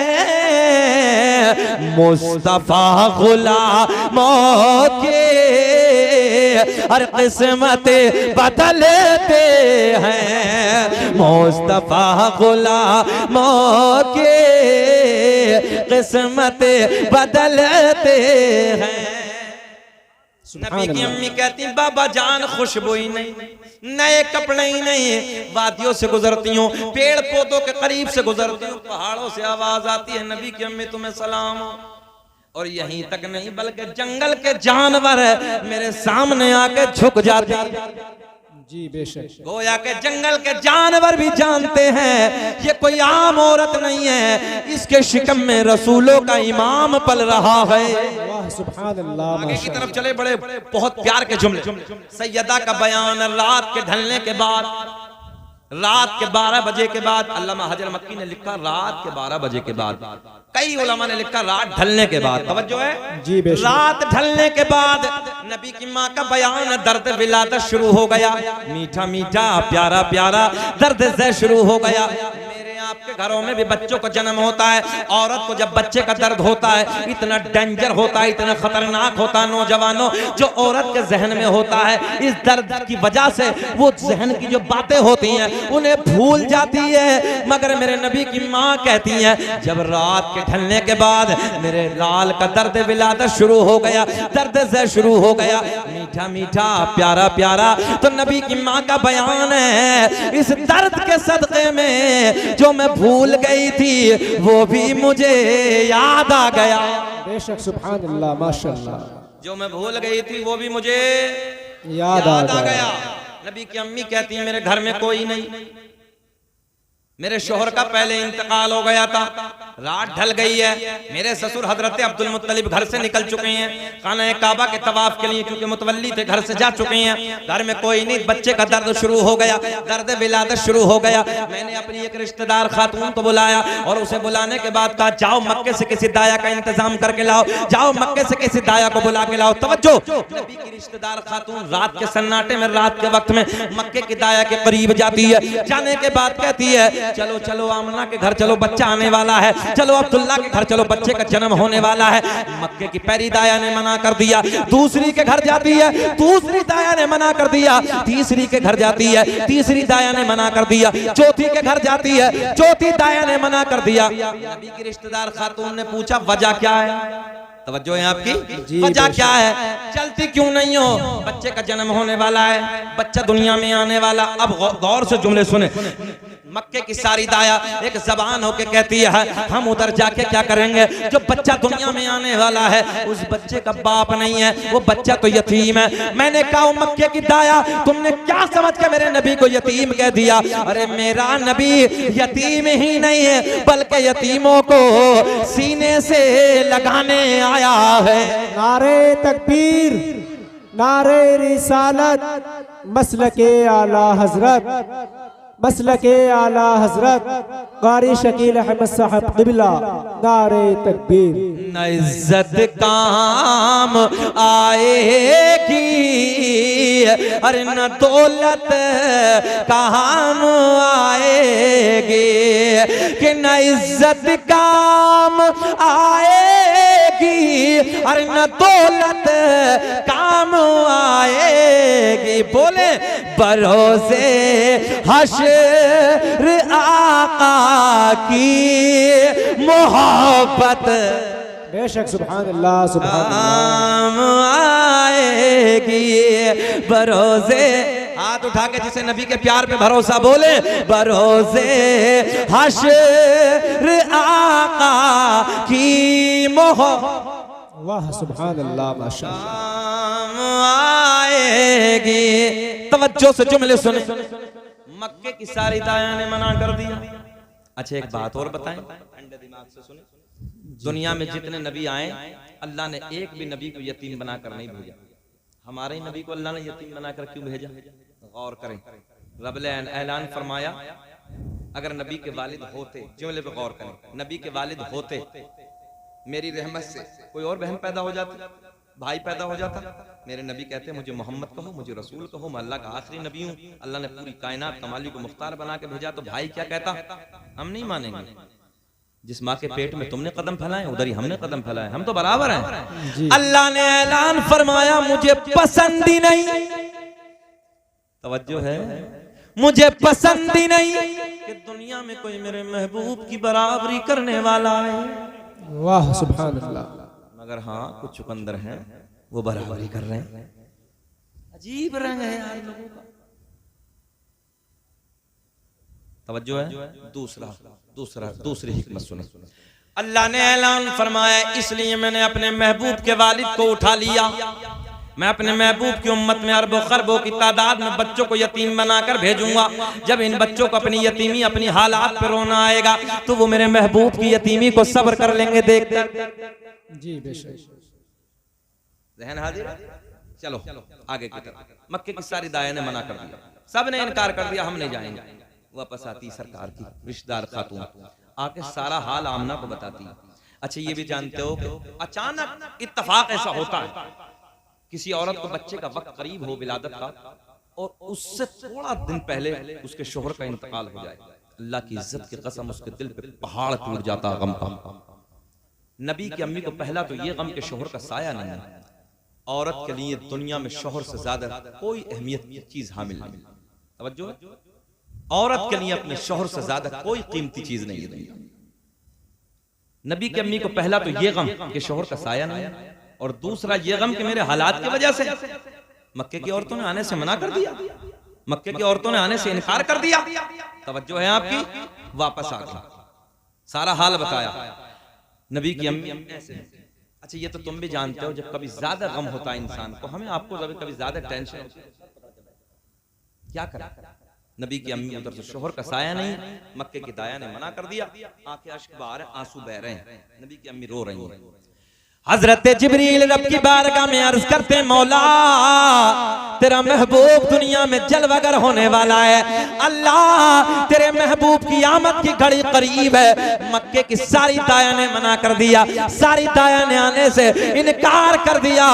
मुस्तफा गुलामों के हर किस्मत बदलते हैं, मुस्तफा गुलामों के किस्मत बदलते हैं। नबी की अम्मी कहती बाबा जान खुशबू ही नहीं, नए कपड़े ही नहीं, वादियों से गुजरती हूँ, पेड़ पौधों के करीब से गुजरती हूँ, पहाड़ों से आवाज आती है नबी की अम्मी तुम्हें सलाम हो। और यहीं तक नहीं बल्कि जंगल के जानवर मेरे सामने आके झुक जाते हैं जी। बेशक गोया के जंगल के जानवर भी जानते हैं ये कोई आम औरत नहीं है, इसके शिकम में रसूलों का इमाम पल रहा है। वाह सुभान अल्लाह। आगे की तरफ चले, बड़े बहुत प्यार के जुमले। सैयदा का बयान रात के ढलने के बाद, रात के 12 बजे के बाद, अल्लामा हजर मक्की ने लिखा रात के 12 बजे के बाद, कई उलमा ने लिखा रात ढलने के बाद। तवज्जो है जी बेशक। रात ढलने के बाद नबी की माँ का बयान दर्द विलादत शुरू हो गया, मीठा मीठा प्यारा प्यारा दर्द से शुरू हो गया। आपके घरों में भी बच्चों का जन्म होता है, औरत को जब बच्चे का दर्द होता है इतना डेंजर होता है, इतना खतरनाक होता है नौजवानों, जो औरत के जहन में होता है इस दर्द की वजह से वो जहन की जो बातें होती हैं उन्हें भूल जाती है। मगर मेरे नबी की माँ कहती हैं जब रात के ढलने के बाद मेरे लाल का दर्द विलादत शुरू हो गया, दर्द से शुरू हो गया, मीठा मीठा प्यारा प्यारा, तो नबी की माँ का बयान है इस दर्द के सदक़े में जो मैं भूल गई थी वो भी मुझे याद आ गया। बेशक सुभान अल्लाह माशाअल्लाह। जो मैं भूल गई थी वो भी मुझे याद आ गया। नबी की अम्मी कहती है मेरे घर में कोई नहीं, मेरे शोहर का पहले इंतकाल हो गया था, रात ढल गई है, मेरे ससुर हजरत अब्दुल मुत्तलिब घर से निकल चुके हैं खाना काबा के तवाफ के लिए, क्योंकि मुतवल्ली थे घर से जा चुके हैं, घर में कोई नहीं, बच्चे का दर्द शुरू हो गया, दर्द विलादत शुरू हो गया। मैंने अपनी एक रिश्तेदार खातून को बुलाया और उसे बुलाने के बाद कहा जाओ मक्के से किसी दाया का इंतजाम करके लाओ, जाओ मक्के से किसी दाया को बुला के लाओ। तवज्जो, नबी की रिश्तेदार खातून रात के सन्नाटे में, रात के वक्त में मक्के की दाया के करीब जाती है, जाने के बाद कहती है चलो चलो आमना के घर चलो, बच्चा आने वाला है, चलो अब्दुल्ला के घर चलो, बच्चे का जन्म होने वाला है। मक्के की पहली दाया ने मना कर दिया, दूसरी के घर जाती है, दूसरी दाया ने मना कर दिया, तीसरी के घर जाती है, तीसरी दाया ने मना कर दिया, चौथी के घर जाती है, चौथी दाया ने मना कर दिया। नबी की रिश्तेदार खातून ने पूछा वजह क्या है? तवज्जो है आपकी, वजह क्या है? चलती क्यों नहीं हो? बच्चे का जन्म होने वाला है, बच्चा दुनिया में आने वाला। अब गौर से जुमले सुने। मक्के की सारी दाया एक जबान होके कहती है हम उधर जाके क्या करेंगे, जो बच्चा दुनिया में आने वाला है उस बच्चे का बाप नहीं है, वो बच्चा तो यतीम है। मैंने कहा मक्के की दाया तुमने क्या समझ के मेरे नबी को यतीम कह दिया? अरे मेरा नबी यतीम ही नहीं है बल्कि यतीमों को सीने से लगाने आया है। नारे तकबीर, नारे रिसालत, मसलके आला हजरत, मसलके आला हजरत कारी शकील अहमद साहब क़िबला, नारे तकबीर। न इज्जत काम आएगी अरे न दौलत काम आएगी, कि न इज्जत काम आएगी अरे न दौलत काम आएगी। बोले भरोसे हश्र आका की मोहब्बत बेशक सुभान अल्लाह सुभान अल्लाह आएगी। भरोसे हाथ उठा के जिसे नबी के प्यार पे भरोसा बोले, भरोसे हश्र आका की मोहब्बत वाह सुभान अल्लाह माशाअल्लाह आएगी। तवज्जो से जुमले सुने। मक्के की सारी दाया ने मना कर दिया। अच्छा एक बात और बताएं, ठंडे दिमाग से सुने। दुनिया में जितने नबी आए अल्लाह ने एक भी नबी को यतीम बनाकर नहीं भेजा। हमारे नबी को अल्लाह ने यतीम बनाकर क्यों भेजा? गौर करें। रब ने ऐलान फरमाया अगर नबी के वालिद होते, जुमले पे गौर करें, नबी के वालिद होते मेरी रहमत से कोई और बहन पैदा हो जाती, भाई पैदा हो जाता, मेरे नबी कहते मुझे मोहम्मद कहो, मुझे रसूल कहो, मैं अल्लाह का आखिरी नबी हूँ, अल्लाह ने पूरी कायनात का मालिक को मुख्तार बना के भेजा, तो भाई क्या कहता? हम नहीं मानेंगे। जिस माँ के पेट में तुमने कदम फैलाए उधर ही हमने कदम फैलाए, हम तो बराबर हैं। अल्लाह ने ऐलान फरमाया मुझे पसंद ही नहीं, तवज्जो है, मुझे पसंद ही नहीं कि दुनिया में कोई मेरे महबूब की बराबरी करने वाला है। वाह सुभान अल्लाह। मगर हाँ कुछ चुकंदर हैं वो बराबरी कर रहे हैं। अजीब रंग है यार लोगों का। तवज्जो है। दूसरी हिकमत सुनो। अल्लाह ने ऐलान फरमाया इसलिए मैंने अपने महबूब के वालिद को उठा लिया, मैं अपने महबूब की उम्मत में अरबों खरबों की तादाद में बच्चों को यतीम बनाकर भेजूंगा। जब इन बच्चों को अपनी यतीमी, अपनी हालात पर रोना आएगा तो वो मेरे महबूब की यतीमी को सब्र कर लेंगे देखकर। जी बेशक। ज़हन हाजिर। चलो आगे की तरफ। मक्के की सारी दाया ने मना कर दिया, सब ने इनकार कर दिया, हम नहीं जाएंगे। वापस आती सरकार की रिश्तेदार खातून, आके सारा हाल आमना को बताती। अच्छा ये भी जानते हो कि अचानक इत्तेफाक ऐसा होता है, किसी औरत को बच्चे का वक्त करीब हो विलादत का, और उससे थोड़ा दिन पहले उसके शोहर का इंतकाल हो जाए, अल्लाह की इज्जत की कसम उसके दिल पे पहाड़ टूट जाता गम का। नबी की अम्मी को पहला तो ये गम के शोहर का साया नहीं है। औरत के लिए दुनिया में शोहर से ज्यादा कोई अहमियत की चीज हामिल नहीं। तवज्जो है? औरत के लिए अपने शोहर से ज्यादा कोई कीमती चीज नहीं है। नबी की अम्मी को पहला तो ये गम कि शोहर का साया नहीं, और दूसरा ये गम कि मेरे हालात की वजह से मक्के की औरतों ने आने से मना कर दिया, मक्के की औरतों ने आने से इनकार कर दिया। तवज्जो है आपकी? वापस आ गई, सारा हाल बताया नबी की अम्मी ऐसे। अच्छा ये तो तुम भी जानते हो, जब कभी ज्यादा गम होता है इंसान को, हमें आपको कभी ज्यादा टेंशन होती है, क्या करें? नबी की अम्मी उधर से शोहर का साया नहीं, मक्के की दाया ने मना कर दिया, आंखें अश्क बहा रहे, आंसू बह रहे हैं, नबी की अम्मी रो रही हैं। हजरत जिब्रील रब की बारगाह में अर्ज करते, मौला तेरा महबूब दुनिया में जलवागर होने वाला है, अल्लाह तेरे महबूब की आमद की घड़ी करीब है। मक्के की सारी दाया ने मना कर दिया, सारी दाया ने आने से इनकार कर दिया।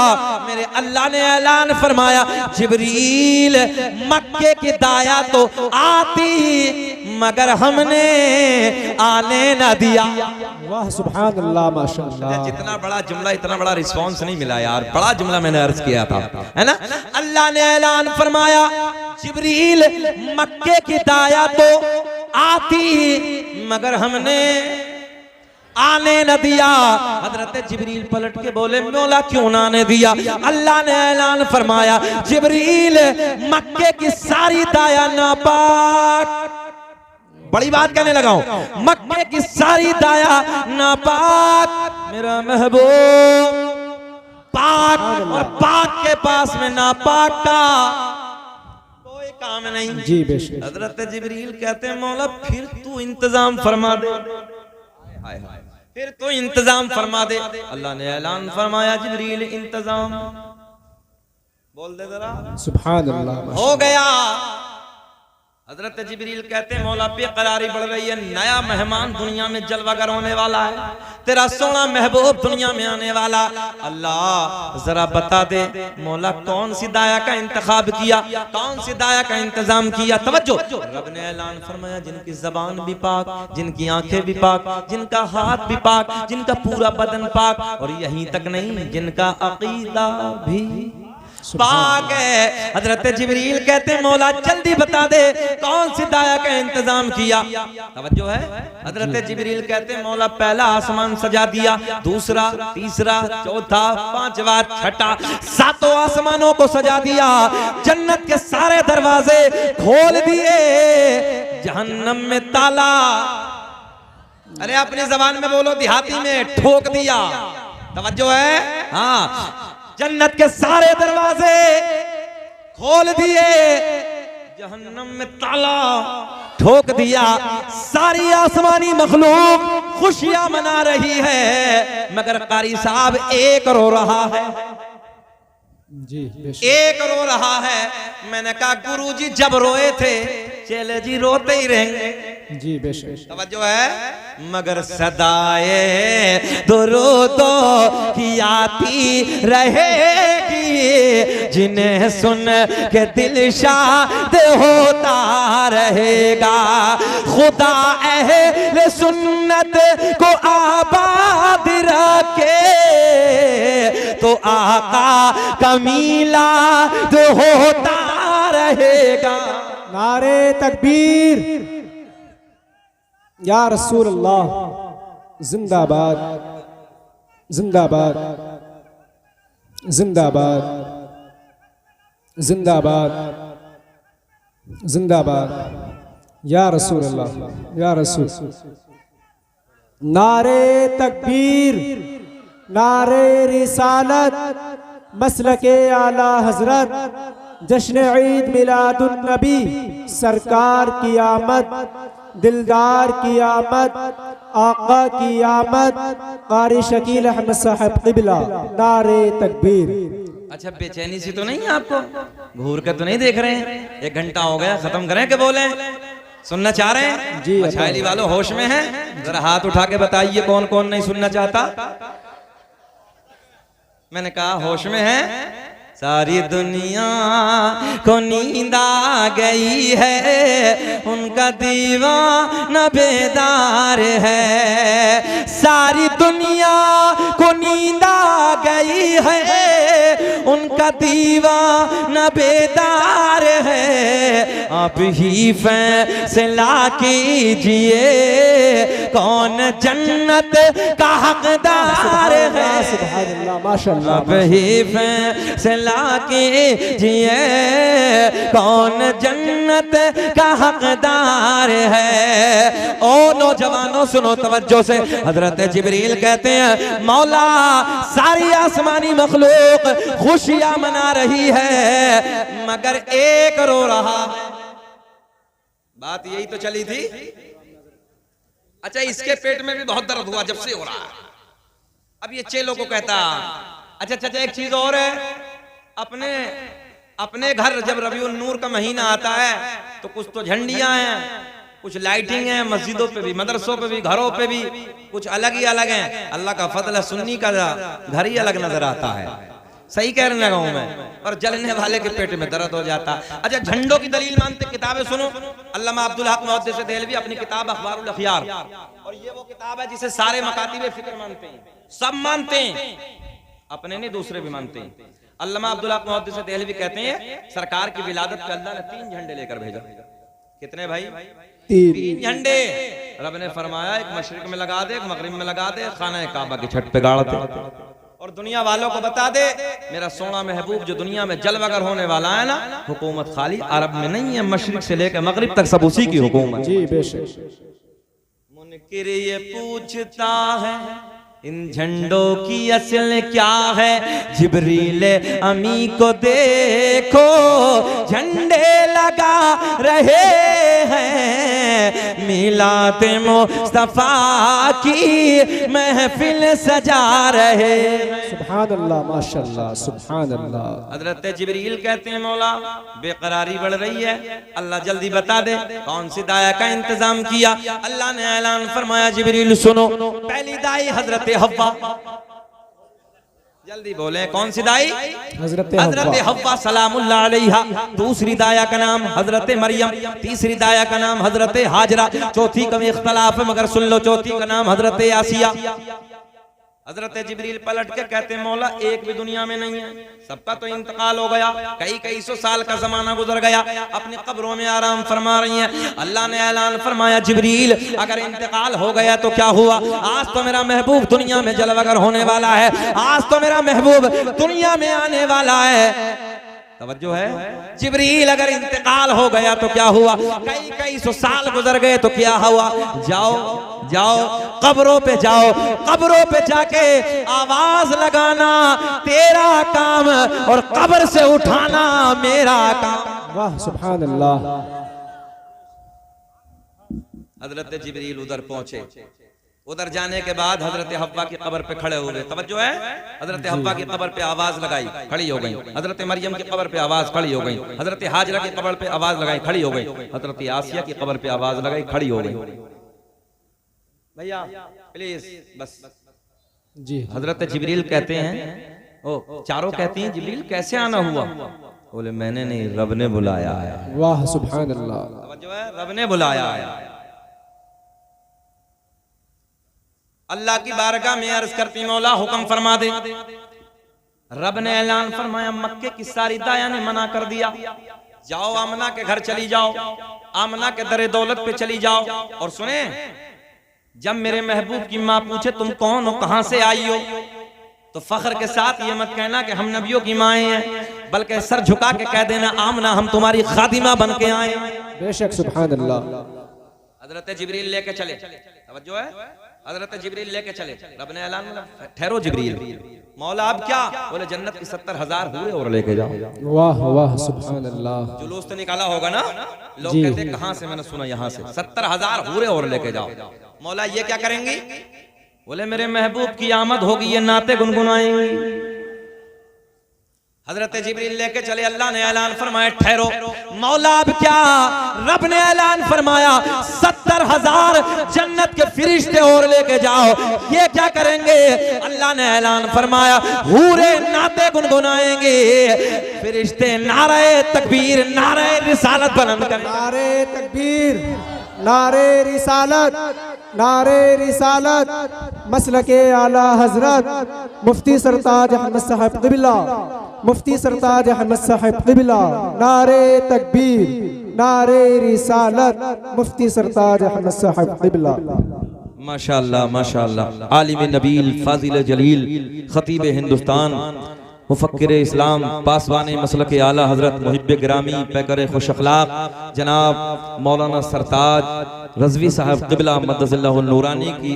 मेरे अल्लाह ने ऐलान फरमाया, जिब्रील मक्के की दाया तो आती मगर हमने आने न दिया। वाह सुभान अल्लाह माशाअल्लाह। जितना बड़ा जुमला इतना बड़ा रिस्पांस नहीं मिला यार, बड़ा जुमला मैंने अर्ज किया था, है ना? अल्लाह ने ऐलान फरमाया, जिब्रील मक्के की दाया तो आती मगर हमने आने न दिया। हजरत जिब्रील पलट के बोले, मौला क्यों ना आने दिया? अल्लाह ने ऐलान फरमाया, जिब्रील मक्के की सारी दाया नापाक, बड़ी बात कहने लगा हूं, मक्के की सारी दाया नापाक, मेरा महबूब पाक, और पाक के पास में नापाक का कोई काम नहीं। जी बेशक। हजरत जिब्रील कहते हैं, मौला फिर तू इंतजाम फरमा दे, फिर तू इंतजाम फरमा दे। अल्लाह ने ऐलान फरमाया, जिब्रील इंतजाम, बोल दे जरा सुभान अल्लाह। हो गया। हजरत जिब्रील कहते हैं, मौला बेकरारी बढ़ रही है, नया मेहमान दुनिया में जलवागर होने वाला है, तेरा सोना महबूब दुनिया में आने वाला। अल्लाह जरा बता दे मौला कौन सी दाया का इंतखाब किया, कौन सी दाया का इंतजाम किया? तवज्जो, रब ने ऐलान फरमाया, जिनकी जबान भी पाक, जिनकी आंखें भी पाक, जिनका हाथ भी पाक, जिनका पूरा बदन पाक, और यहीं तक नहीं, जिनका अकीदा भी पाक है। हजरत जिब्रील कहते हैं, मौला जल्दी बता दे कौन सी दाया का इंतजाम किया? तवज्जो है? हजरत जिब्रील कहते हैं, मौला पहला आसमान सजा दिया, दूसरा, तीसरा, चौथा, पांचवा, छठा, सातों आसमानों को सजा दिया, जन्नत के सारे दरवाजे खोल दिए, जहन्नम में ताला, अरे अपनी जबान में बोलो, देहाती में ठोक दिया। तवज्जो है? हाँ, जन्नत के सारे दरवाजे खोल दिए, जहन्नम में ताला ठोक दिया। सारी आसमानी मखलूक खुशियां मना रही है, मगर कारी साहब एक रो रहा है। जी एक रो रहा है। मैंने कहा, गुरुजी जब रोए थे, चेले जी रोते ही रहेंगे। जी बेशक। तवज्जो है? मगर सदाए दुरूदो की आती रहेगी, जिन्हें सुन के दिल शाद होता रहेगा। खुदा अहले सुन्नत को आबाद रखे, तो आका का मीलाद होता रहेगा। नारे तकबीर, या रसूल अल्लाह, जिंदाबाद जिंदाबाद जिंदाबाद जिंदाबाद जिंदाबाद, या रसूल अल्लाह, या रसूल। नारे तकबीर, नारे रिसालत, मसलके आला हजरत, जश्न ईद मिलादुन नबी, सरकार की आमद, दिलदार की आमद, आका की आमद, कारी शकील अहमद साहब क़िबला। नारे तकबीर। अच्छा बेचैनी सी तो नहीं है आपको? घूर के तो नहीं देख रहे हैं? 1 घंटा हो गया, खत्म करें कि बोले? सुनना चाह रहे हैं जी, मछाली वालों होश में हैं? जरा हाथ उठा के बताइए कौन कौन नहीं सुनना चाहता। मैंने कहा होश में है। सारी दुनिया को नींद आ गई है, उनका दीवाना बेदार है। सारी दुनिया को नींद आ गई है, उनका दीवाना बेदार है। आप ही फैसला कीजिए कौन जन्नत का हकदार है। सुभान अल्लाह, माशाअल्लाह। आप ही फैसला कीजिए कौन जन्नत का हकदार है। ओ नौजवानों सुनो तवज्जो से, हजरत जिब्रील कहते हैं मौला सारी आसमानी मखलूक खुशियां मना रही है मगर एक रो रहा। बात यही तो चली थी। अच्छा, इसके पेट में भी बहुत दर्द हुआ जब से हो रहा है। अब ये चेलों को कहता अच्छा चाचा एक चीज और है, अपने घर जब रबीउन नूर का महीना आता है तो कुछ तो झंडियां हैं, कुछ लाइटिंग है, मस्जिदों पे भी, मदरसों पे भी, घरों पे भी कुछ अलग ही अलग हैं। अल्लाह का फजल है, सुन्नी का घर ही अलग नजर आता है। सही कहने लगा हूं मैं। और जलने वाले के पेट में दर्द हो जाता। अच्छा, झंडों की दलील मानते, किताबें सुनो। अल्लामा अब्दुल हक मुहद्दिस देहलवी अपनी किताब अखबारुल अखयार, और ये वो किताब है जिसे सारे मकातिब फिक्र मानते हैं, सब मानते हैं, अपने नहीं दूसरे भी मानते हैं। अल्लामा अब्दुल हक मुहद्दिस देहलवी कहते हैं सरकार की विलादत पे अल्लाह ने 3 झंडे लेकर भेजा। कितने भाई? 3 झंडे। रब ने फरमाया एक मशरिक में लगा दे, एक मगरिब में लगा दे, खाना काबा की छत पे गाड़ दे, और दुनिया वालों को बता दे मेरा सोना महबूब जो दुनिया में जलवागर होने वाला है ना, हुकूमत खाली अरब में नहीं है, मशरिक से लेकर मगरिब तक सब उसी की हुकूमत। जी बेशक। मुनकिर ये पूछता है इन झंडों की असल क्या है, जिब्रील अमी को देखो झंडे लगा रहे हैं, मिलाद मुस्तफा की महफिल सजा रहे। सुभान अल्लाह, माशाअल्लाह, सुभान अल्लाह। हजरत जिब्रील कहते हैं मौला बेकरारी बढ़ रही है, अल्लाह जल्दी बता दे कौन सी दाया का इंतजाम किया। अल्लाह ने ऐलान फरमाया जिब्रील सुनो, पहली दाई हजरत हव्वा, जल्दी बोले कौन सी दाई? हजरत हव्वा सलामुल्लाह अलैहा। दूसरी दाया का नाम हजरत मरियम, तीसरी दाया का नाम हजरत हाजरा, चौथी का इख्तलाफ है मगर सुन लो, चौथी का नाम हजरत आसिया। हजरत जिब्रील पलट के कहते हैं मौला एक भी दुनिया में नहीं है, सबका तो इंतकाल हो गया, कई सौ साल का जमाना गुजर गया, अपनी कब्रों में आराम फरमा रही हैं। अल्लाह ने ऐलान फरमाया जिब्रील अगर इंतकाल हो गया तो क्या हुआ, आज तो मेरा महबूब दुनिया में जलवागर होने वाला है, आज तो मेरा महबूब दुनिया में आने वाला है। तवज्जो है, जिब्रील अगर इंतकाल हो गया तो क्या हुआ, कई सौ साल गुजर गए तो क्या हुआ। जाओ जाओ कब्रों पे जाओ, कब्रों पे जाके आवाज लगाना तेरा काम और कब्र से उठाना मेरा काम। वाह सुभान अल्लाह। हजरत जिब्रील उधर पहुंचे, उधर जाने के बाद हजरत हव्वा की कब्र पे खड़े हो गए। तवज्जो है, हजरत हव्वा की कब्र पे आवाज लगाई, खड़ी हो गई। हजरत मरियम की कब्र पे आवाज खड़ी हो गई, हजरत हाजरा की कब्र पे आवाज लगाई, खड़ी हो गई। हजरत आसिया की कब्र पे आवाज लगाई, खड़ी हो गई। भैया प्लीज बस जी। हजरत जिब्रील कहते हैं, ओ चारों कहती हैं जिब्रील कैसे आना हुआ? बोले मैंने नहीं, रब ने बुलाया है। वाह सुभान अल्लाह। तवज्जो है, रब ने बुलाया है। अल्लाह की बारगाह में अर्ज करती मौला हुक्म फरमा दे। रब ने ऐलान फरमाया, मक्के की सारी दाया ने मना कर दिया, जाओ आमना के घर चली जाओ, आमना के दरे दौलत पे चली जाओ। और सुने, जब मेरे महबूब की माँ पूछे तुम कौन हो, कहां से आई हो, तो फख्र के साथ ये मत कहना कि हम नबियों की माएँ हैं, बल्कि सर झुका के कह देना आमना हम तुम्हारी खादिमा बन के आए। बेशक सुभान अल्लाह। हजरत जिब्रील लेके चले, तवज्जो है, हजरत जिब्रील लेके चले। रब ने ऐलान, ठहरो जिब्रील, मौला अब क्या? बोले जन्नत की 70,000 हूरें और लेके जाओ। वाह वाह सुभान अल्लाह। जुलूस तो निकाला होगा ना, लोग कहते कहां से, मैंने सुना यहां से 70,000 हूरें और लेके जाओ। मौला ये क्या करेंगी? बोले मेरे महबूब की आमद होगी, ये नाते गुनगुनाएंगी। हजरत जिब्रील लेके चले, अल्लाह ने ऐलान फरमाया ठहरो। मौला अब क्या, रब ने ऐलान फरमाया 70,000 जन्नत के फरिश्ते और लेके जाओ। ये क्या करेंगे? अल्लाह ने ऐलान फरमाया हूरे नाते गुनगुनाएंगे, फरिश्ते नारे तकबीर नारे रिसालत बुलंद करेंगे। नारे तकबीर, नारे रिसालत, नारे रिसालत, मसलके आला हजरत मुफ्ती सरताज अहमद साहब क़िबला, मुफ्ती सरताज अहमद साहब क़िबला। नारे तकबीर, नारे रिसालत, मुफ्ती सरताज अहमद साहब क़िबला। माशाअल्लाह माशाअल्लाह। आलिम नबील फाजिल जलील खतीब हिंदुस्तान मुफक्किर इस्लाम पासवान मसलक आला हजरत मुहिब्बे गिरामी पैकर खुश अखलाक जनाब मौलाना सरताज रज़वी साहब क़िबला मद्दसल्लाहु नूरानी की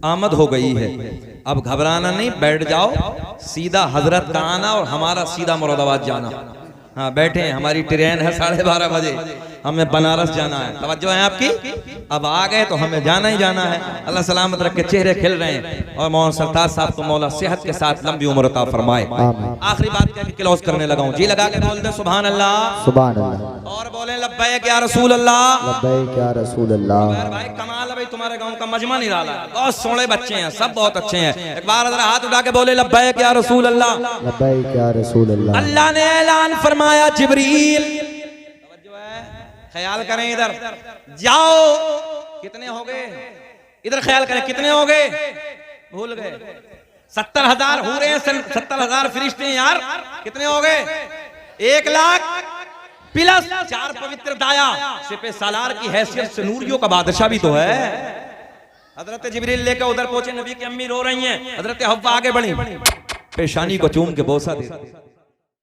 आमद हो गई है। अब घबराना नहीं, बैठ जाओ, सीधा हजरत का आना और हमारा सीधा मुरादाबाद जाना। हाँ बैठे, हमारी ट्रेन है 12:30 बजे, हमें बनारस जाना है। तवज्जो है आपकी? अब आ गए तो हमें जाना ही जाना है। अल्लाह सलामत रखे, चेहरे खिल रहे हैं और मौलाना सरताज साहब को मौला सेहत के साथ लंबी उम्र अता फरमाए। आखिरी बात कह के क्लोज करने लगा हूँ, जी लगा के बोल दे सुभान अल्लाह, सुभान अल्लाह, और बोले लब्बैक या रसूल अल्लाह, लब्बैक या रसूल अल्लाह। भाई कमाल है भाई, तुम्हारे गाँव का मजमा नहीं डाला, बहुत सोने बच्चे हैं, सब बहुत अच्छे हैं। एक बार हाथ उठा के बोले लब्बैक या रसूल अल्लाह, लब्बैक या रसूल अल्लाह। अल्लाह ने ऐलान फरमाया जिब्रील, ख्याल करें इधर जाओ, कितने हो गए? इधर ख्याल करें कितने हो गए? भूल गए? 70,000 हो रहे हैं, 70,000 फरिश्ते हैं यार, कितने हो गए? 1 लाख प्लस 4 पवित्र दाया सिपे सालार की हैसियत से नूरियों का बादशाह भी तो है। हजरत जिब्रील लेकर उधर पहुंचे, नबी की अम्मी रो रही हैं, हजरत हव्वा आगे बढ़ी, पेशानी को चूम के बोसा दे